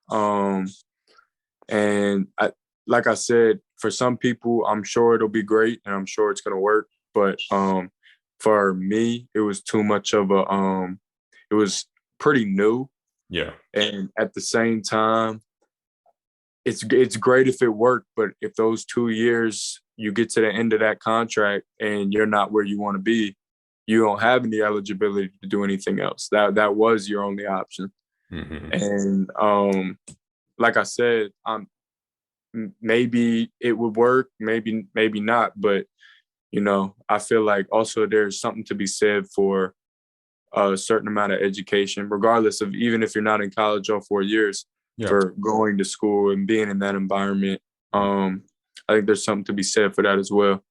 And like I said, for some people, I'm sure it'll be great, and I'm sure it's gonna work. But for me, it was too much of it was pretty new. Yeah. And at the same time, it's great if it worked, but if those 2 years you get to the end of that contract and you're not where you want to be, you don't have any eligibility to do anything else. That was your only option. And like I said, maybe it would work, maybe not, but I feel like also there's something to be said for a certain amount of education, regardless of even if you're not in college all 4 years, Yeah. for going to school and being in that environment. I think there's something to be said for that as well.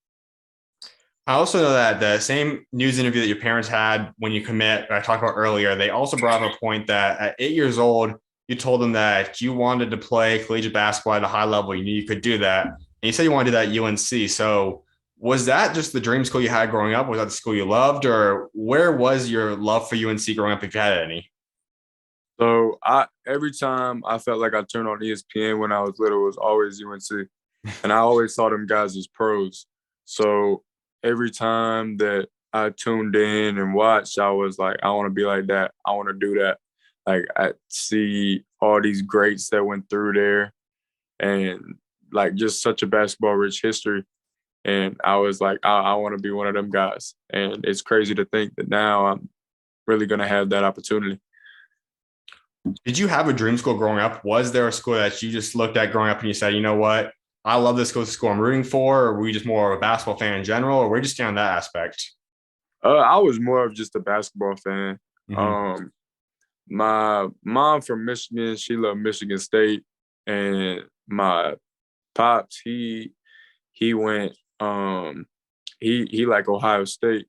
I also know that the same news interview that your parents had when you commit, I talked about earlier, they also brought up a point that at 8 years old, you told them that you wanted to play collegiate basketball at a high level. You knew you could do that. And you said you wanted to do that at UNC. So was that just the dream school you had growing up? Was that the school you loved? Or where was your love for UNC growing up, if you had any? So every time I felt like I turned on ESPN when I was little, it was always UNC. And I always saw them guys as pros. So every time that I tuned in and watched, I was like, I want to be like that. I want to do that. Like, I see all these greats that went through there and like just such a basketball rich history. And I was like, I want to be one of them guys. And it's crazy to think that now I'm really going to have that opportunity. Did you have a dream school growing up? Was there a school that you just looked at growing up and you said, you know what? I love this school I'm rooting for, or were you just more of a basketball fan in general, or where did you stand on that aspect? I was more of just a basketball fan. Mm-hmm. My mom from Michigan, she loved Michigan State, and my pops, he went he like Ohio State,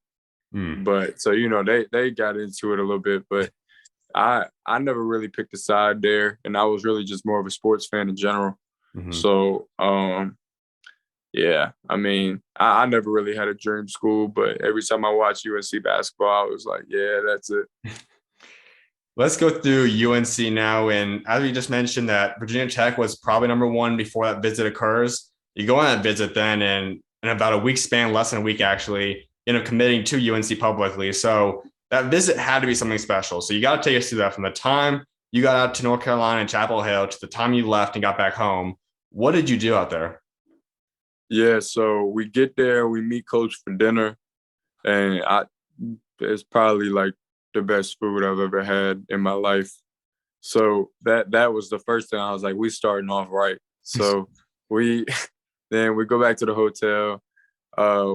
but so they got into it a little bit, but I never really picked a side there, and I was really just more of a sports fan in general. Mm-hmm. So yeah, I mean, I never really had a dream school, but every time I watched UNC basketball, I was like, yeah, that's it. Let's go through UNC now. And as we just mentioned, that Virginia Tech was probably number one before that visit occurs. You go on that visit then, and in about a week span, less than a week actually, you end up committing to UNC publicly. So that visit had to be something special. So you got to take us through that from the time you got out to North Carolina and Chapel Hill to the time you left and got back home. What did you do out there? Yeah, so we get there, we meet coach for dinner, and it's probably like the best food I've ever had in my life. So that was the first thing I was like, we starting off right. So we then we go back to the hotel,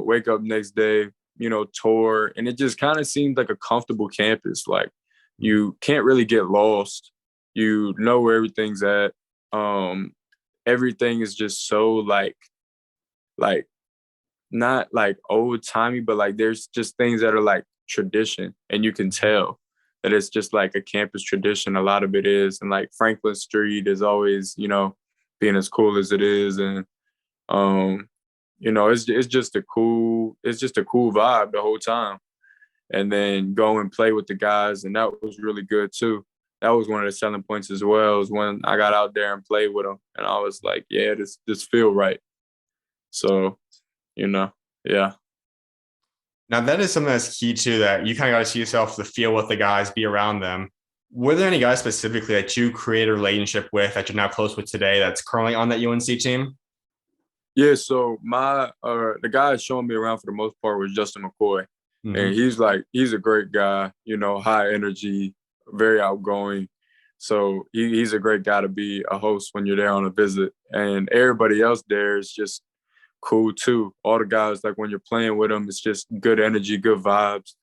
wake up next day, tour, and it just kind of seemed like a comfortable campus. Like you can't really get lost. You know where everything's at. Everything is just so like not like old timey, but like there's just things that are like tradition, and you can tell that it's just like a campus tradition. A lot of it is, and like Franklin Street is always, being as cool as it is, and it's just a cool vibe the whole time. And then go and play with the guys, and that was really good too. That was one of the selling points as well. Is when I got out there and played with them, and I was like, yeah, this feel right. So, yeah. Now, that is something that's key too, that you kind of got to see yourself to feel with the guys, be around them. Were there any guys specifically that you created a relationship with that you're now close with today that's currently on that UNC team? Yeah, so my the guy showing me around for the most part was Justin McCoy. Mm-hmm. And he's a great guy, high energy, very outgoing. So he's a great guy to be a host when you're there on a visit. And everybody else there is just cool too. All the guys, like when you're playing with them, it's just good energy, good vibes.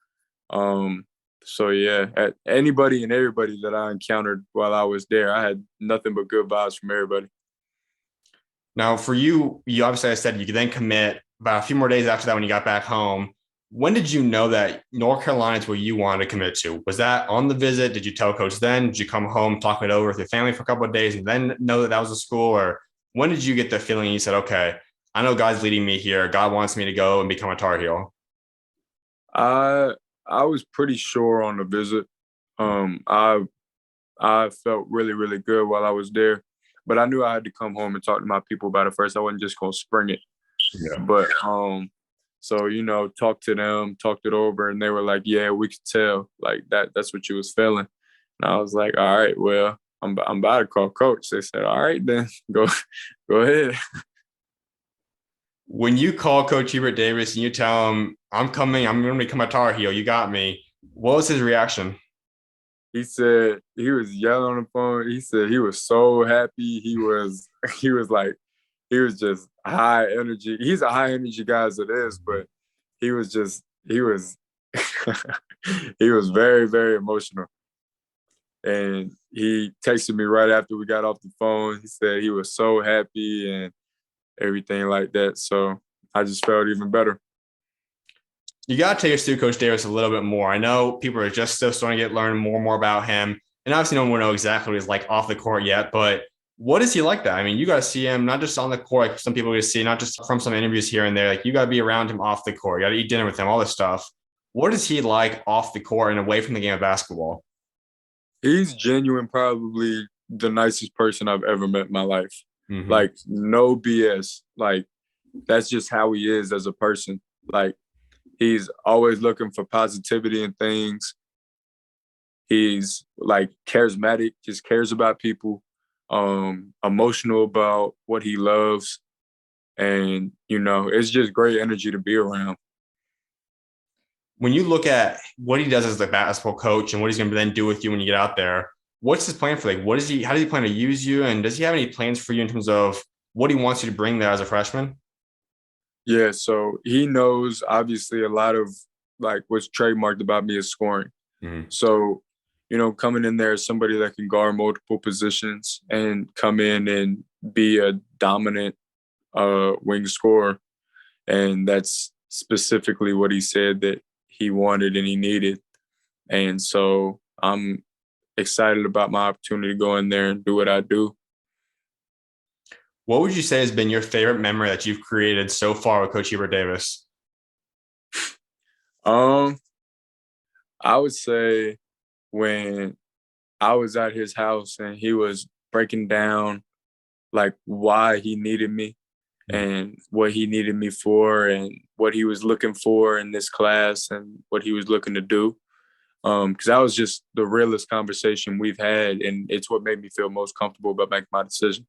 So yeah, anybody and everybody that I encountered while I was there, I had nothing but good vibes from everybody. Now, for you obviously, I said you could then commit about a few more days after that when you got back home. When did you know that North Carolina is where you wanted to commit to? Was that on the visit? Did you tell coach then? Did you come home, talk it over with your family for a couple of days and then know that that was a school? Or when did you get the feeling you said, okay, I know God's leading me here. God wants me to go and become a Tar Heel? I was pretty sure on the visit. I felt really, really good while I was there, but I knew I had to come home and talk to my people about it first. I wasn't just gonna spring it. Yeah. But so talked to them, talked it over, and they were like, "Yeah, we could tell like that's what you was feeling." And I was like, "All right, well, I'm about to call coach." They said, "All right, then go ahead." When you call Coach Hubert Davis and you tell him, I'm coming, I'm going to become a Tar Heel, you got me. What was his reaction? He said he was yelling on the phone. He said he was so happy. He was just high energy. He's a high energy guy as it is, but he was he was very, very emotional. And he texted me right after we got off the phone. He said he was so happy and everything like that. So I just felt even better. You got to take us through Coach Davis a little bit more. I know people are just still starting to learn more and more about him. And obviously, no one will know exactly what he's like off the court yet. But what is he like that? I mean, you got to see him not just on the court, like some people see, not just from some interviews here and there. Like, you got to be around him off the court. You got to eat dinner with him, all this stuff. What is he like off the court and away from the game of basketball? He's genuine, probably the nicest person I've ever met in my life. Mm-hmm. Like, no BS. Like, that's just how he is as a person. Like, he's always looking for positivity in things. He's like charismatic, just cares about people, emotional about what he loves. And, it's just great energy to be around. When you look at what he does as the basketball coach and what he's going to then do with you when you get out there, what's his plan for how does he plan to use you? And does he have any plans for you in terms of what he wants you to bring there as a freshman? Yeah, so he knows obviously a lot of like what's trademarked about me is scoring. Mm-hmm. So, coming in there as somebody that can guard multiple positions and come in and be a dominant wing scorer. And that's specifically what he said that he wanted and he needed. And so I'm excited about my opportunity to go in there and do what I do. What would you say has been your favorite memory that you've created so far with Coach Hubert Davis? I would say when I was at his house and he was breaking down like why he needed me and what he needed me for and what he was looking for in this class and what he was looking to do. Because that was just the realest conversation we've had, and it's what made me feel most comfortable about making my decision.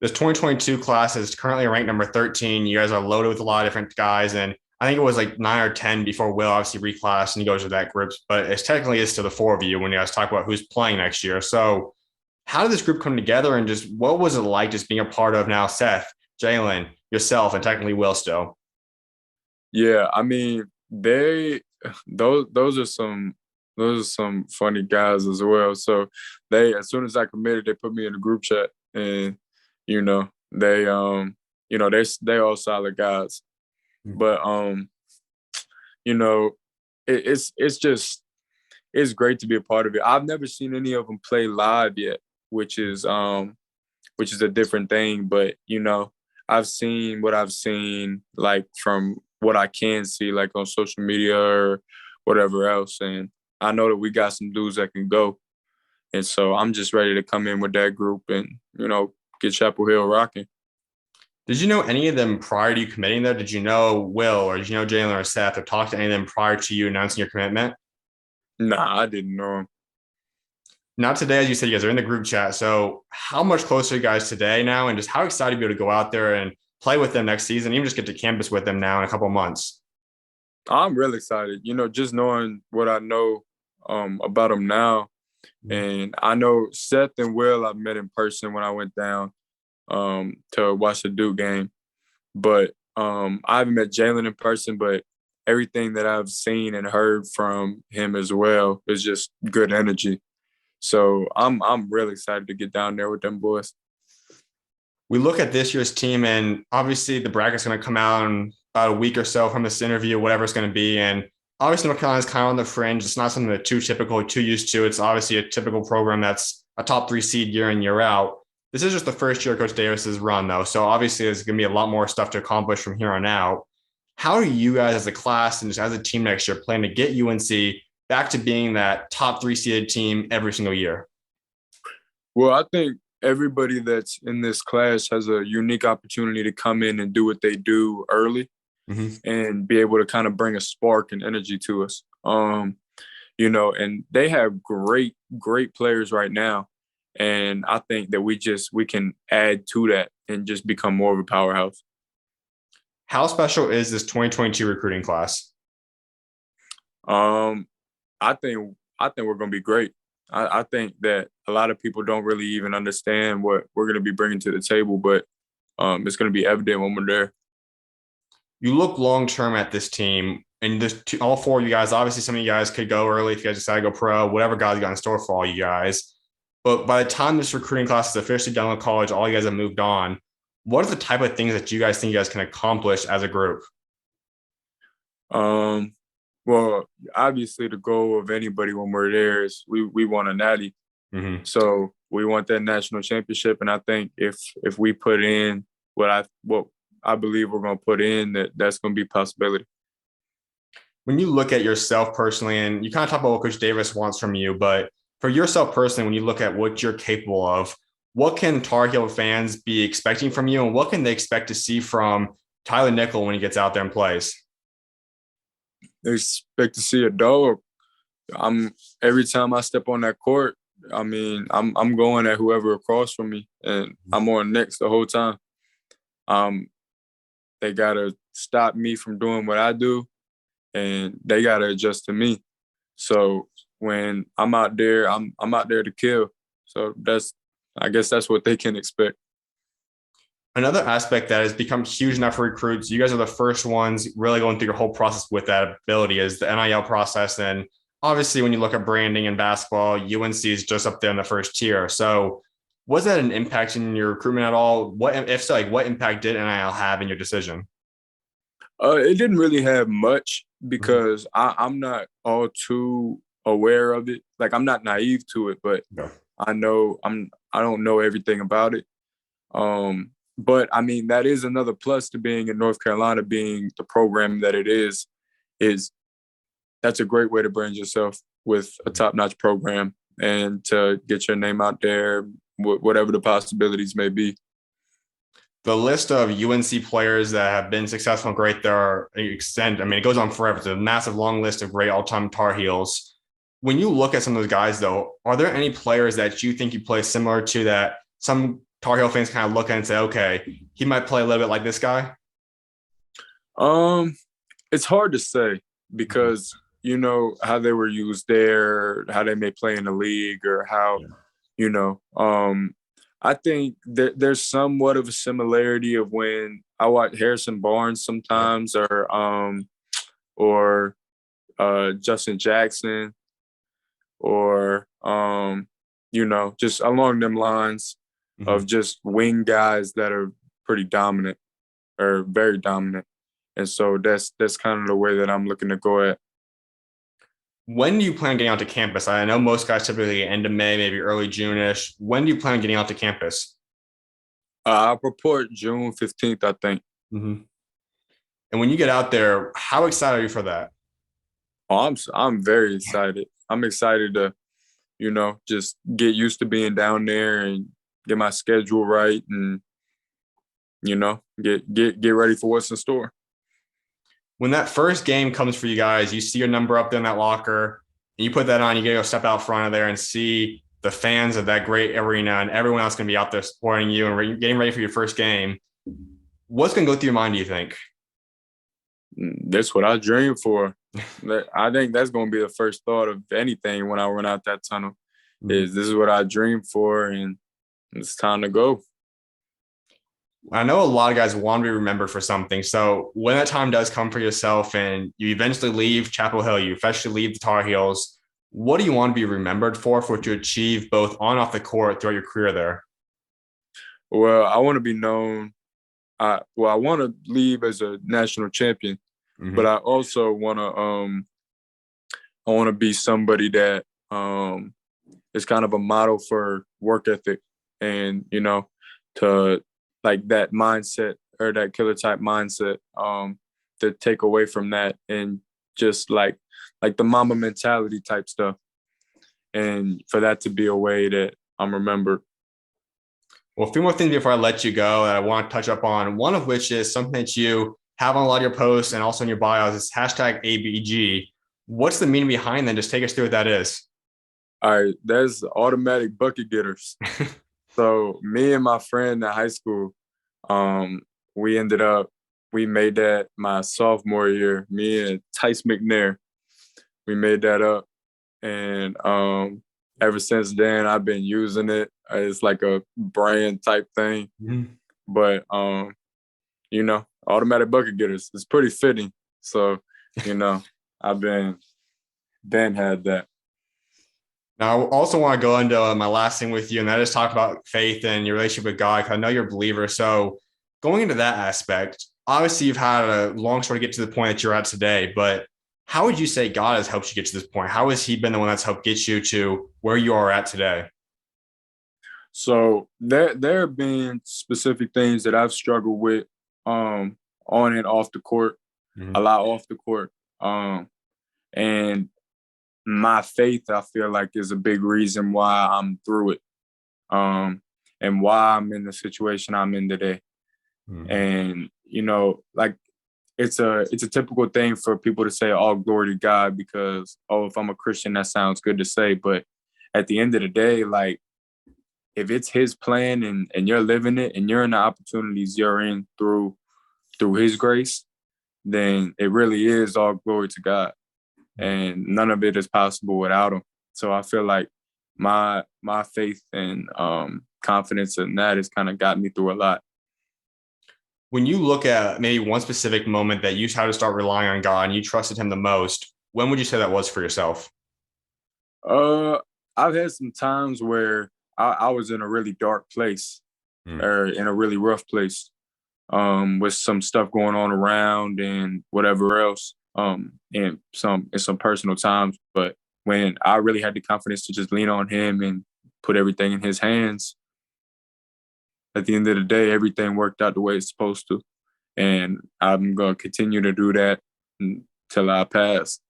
This 2022 class is currently ranked number 13. You guys are loaded with a lot of different guys, and I think it was like 9 or 10 before Will obviously reclassed and he goes to that group, but it's technically is to the 4 of you when you guys talk about who's playing next year. So how did this group come together and just what was it like just being a part of now Seth, Jalen, yourself, and technically Will still? Yeah, I mean, those are some funny guys as well. So they, as soon as I committed, they put me in the group chat, and they they all solid guys. But it's great to be a part of it. I've never seen any of them play live yet, which is a different thing. But I've seen what I've seen, like from what I can see, like on social media or whatever else, and I know that we got some dudes that can go, and so I'm just ready to come in with that group and get Chapel Hill rocking. Did you know any of them prior to you committing there? Did you know Will or did you know Jalen or Seth or talk to any of them prior to you announcing your commitment? Nah, I didn't know him. Not today, as you said, you guys are in the group chat. So how much closer are you guys today now? And just how excited are you to go out there and play with them next season, even just get to campus with them now in a couple of months? I'm really excited, just knowing what I know about them now. And I know Seth and Will I met in person when I went down to watch the Duke game. But I haven't met Jalen in person, but everything that I've seen and heard from him as well is just good energy. So I'm really excited to get down there with them boys. We look at this year's team, and obviously the bracket's going to come out in about a week or so from this interview, whatever it's going to be. And obviously North Carolina's kind of on the fringe. It's not something that's too typical, too used to. It's obviously a typical program that's a top 3 seed year in, year out. This is just the first year Coach Davis's run, though. So obviously there's going to be a lot more stuff to accomplish from here on out. How are you guys as a class and just as a team next year plan to get UNC back to being that top 3 seeded team every single year? Well, I think everybody that's in this class has a unique opportunity to come in and do what they do early and be able to kind of bring a spark and energy to us. And they have great, great players right now. And I think that we can add to that and just become more of a powerhouse. How special is this 2022 recruiting class? I think we're going to be great. I think that a lot of people don't really even understand what we're going to be bringing to the table, but it's going to be evident when we're there. You look long-term at this team. And all four of you guys, obviously some of you guys could go early if you guys decide to go pro, whatever God's got in store for all you guys. But by the time this recruiting class is officially done with college, all you guys have moved on. What are the type of things that you guys think you guys can accomplish as a group? Well, obviously the goal of anybody when we're there is we want a natty. Mm-hmm. So we want that national championship. And I think if we put in what I believe we're gonna put in, that's gonna be a possibility. When you look at yourself personally, and you kind of talk about what Coach Davis wants from you, but for yourself personally, when you look at what you're capable of, what can Tar Heel fans be expecting from you, and what can they expect to see from Tyler Nickel when he gets out there and plays? They expect to see a dog. Every time I step on that court, I mean, I'm going at whoever across from me, and I'm on next the whole time. They gotta stop me from doing what I do, and they gotta adjust to me. So when I'm out there, I'm out there to kill. So I guess that's what they can expect. Another aspect that has become huge enough for recruits, you guys are the first ones really going through your whole process with that ability, is the NIL process. And obviously, when you look at branding in basketball, UNC is just up there in the first tier. So was that an impact in your recruitment at all? If so, what impact did NIL have in your decision? It didn't really have much because I'm not all too aware of it. Like, I'm not naive to it, but I don't know everything about it. But I mean, that is another plus to being in North Carolina, being the program that it is that's a great way to brand yourself with a top-notch program and to get your name out there, whatever the possibilities may be. The list of UNC players that have been successful and great there extend. I mean, it goes on forever. It's a massive long list of great all-time Tar Heels. When you look at some of those guys, though, are there any players that you think you play similar to that some Tar Heel fans kind of look at and say, okay, he might play a little bit like this guy? It's hard to say because you know how they were used there, how they may play in the league, or how I think that there's somewhat of a similarity of when I watch Harrison Barnes sometimes, or Justin Jackson, or just along them lines of just wing guys that are pretty dominant or very dominant. And so that's kind of the way that I'm looking to go at. When do you plan on getting out to campus? I know most guys typically end of May, maybe early June-ish. When do you plan on getting out to campus? I'll report June 15th, I think. Mm-hmm. And when you get out there, how excited are you for that? Oh, I'm very excited. I'm excited to, just get used to being down there and get my schedule right and, get ready for what's in store. When that first game comes for you guys, you see your number up there in that locker, and you put that on, you get to go step out front of there and see the fans of that great arena and everyone else going to be out there supporting you and getting ready for your first game. What's going to go through your mind, do you think? That's what I dream for. I think that's going to be the first thought of anything when I run out that tunnel. This is what I dream for, and it's time to go. I know a lot of guys want to be remembered for something. So when that time does come for yourself and you eventually leave Chapel Hill, you eventually leave the Tar Heels, what do you want to be remembered for what you achieve both on and off the court throughout your career there? Well, I want to be known. I want to leave as a national champion, but I also want to be somebody that is kind of a model for work ethic and, to like that mindset or that killer type mindset, to take away from that and just like the Mamba mentality type stuff. And for that to be a way that I'm remembered. Well, a few more things before I let you go that I want to touch up on, one of which is something that you have on a lot of your posts and also in your bios is hashtag ABG. What's the meaning behind that? Just take us through what that is. All right, that's automatic bucket getters. So me and my friend in high school, we made that my sophomore year, me and Tice McNair, we made that up. And ever since then, I've been using it. It's like a brand type thing. But, automatic bucket getters, it's pretty fitting. So You know, I've been had that. Now, I also want to go into my last thing with you, and that is talk about faith and your relationship with God, because I know you're a believer. So going into that aspect, obviously you've had a long story to get to the point that you're at today, but how would you say God has helped you get to this point? How has he been the one that's helped get you to where you are at today? So there have been specific things that I've struggled with on and off the court, a lot off the court. And my faith, I feel like, is a big reason why I'm through it. And why I'm in the situation I'm in today. And, you know, like it's a typical thing for people to say all glory to God because, oh, if I'm a Christian, that sounds good to say. But at the end of the day, like, if it's his plan and you're living it and you're in the opportunities you're in through his grace, then it really is all glory to God. And none of it is possible without him. So I feel like my faith and confidence in that has kind of got me through a lot. When you look at maybe one specific moment that you had to start relying on God and you trusted him the most, when would you say that was for yourself? I've had some times where I was in a really dark place or in a really rough place with some stuff going on around and whatever else in some personal times. But when I really had the confidence to just lean on him and put everything in his hands, at the end of the day, everything worked out the way it's supposed to. And I'm going to continue to do that until I pass.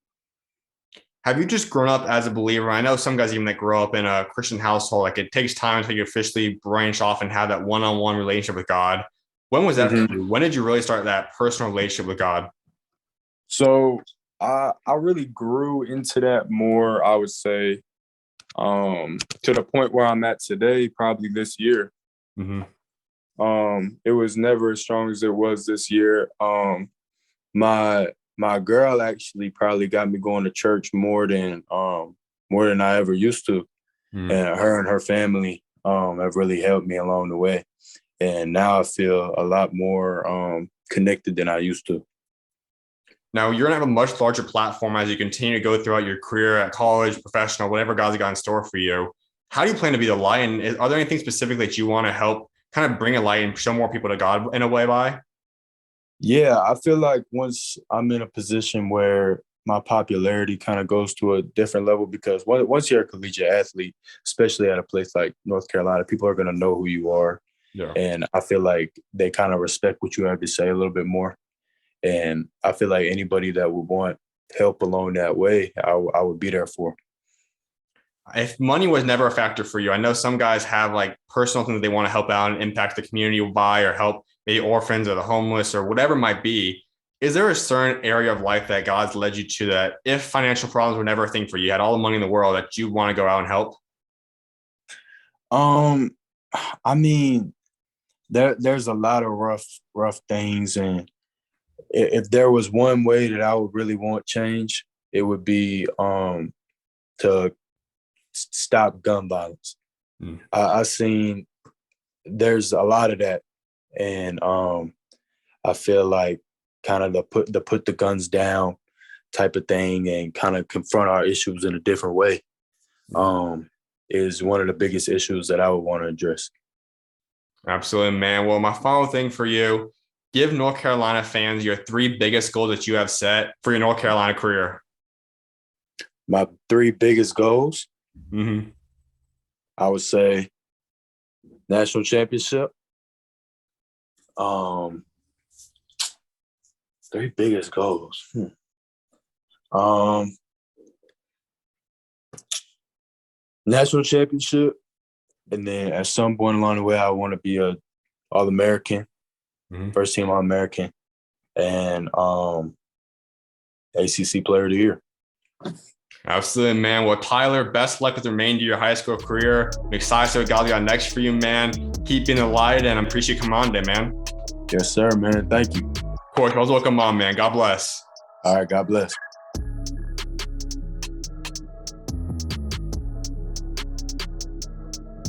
Have you just grown up as a believer? I know some guys even that grow up in a Christian household, like it takes time until you officially branch off and have that one-on-one relationship with God. When was that for you? When did you really start that personal relationship with God? So I really grew into that more, I would say, to the point where I'm at today, probably this year. It was never as strong as it was this year. My girl actually probably got me going to church more than I ever used to. And her and her family have really helped me along the way. And now I feel a lot more connected than I used to. Now you're gonna have a much larger platform as you continue to go throughout your career at college, professional, whatever God's got in store for you. How do you plan to be the light? And are there anything specific that you want to help kind of bring a light and show more people to God in a way by? Yeah, I feel like once I'm in a position where my popularity kind of goes to a different level, because once you're a collegiate athlete, especially at a place like North Carolina, people are going to know who you are. Yeah. And I feel like they kind of respect what you have to say a little bit more. And I feel like anybody that would want help along that way, I would be there for. If money was never a factor for you, I know some guys have like personal things that they want to help out and impact the community by or help maybe orphans or the homeless or whatever it might be. Is there a certain area of life that God's led you to that if financial problems were never a thing for you, you had all the money in the world that you want to go out and help? I mean, there's a lot of rough things, and if there was one way that I would really want change, it would be to stop gun violence. I seen there's a lot of that, and I feel like kind of the put the guns down type of thing and kind of confront our issues in a different way is one of the biggest issues that I would want to address. Absolutely, man. Well, my final thing for you, give North Carolina fans your 3 biggest goals that you have set for your North Carolina career. My 3 biggest goals, I would say national championship. 3 biggest goals. National championship, and then at some point along the way, I want to be a All-American, first team All-American, and ACC Player of the Year. Absolutely, man. Well, Tyler, best luck with the remainder of your high school career. I'm excited to see what God got next for you, man. Keep being the light, and I appreciate you coming on today, man. Yes, sir, man. Thank you. Of course, I was welcome on, man. God bless. All right, God bless.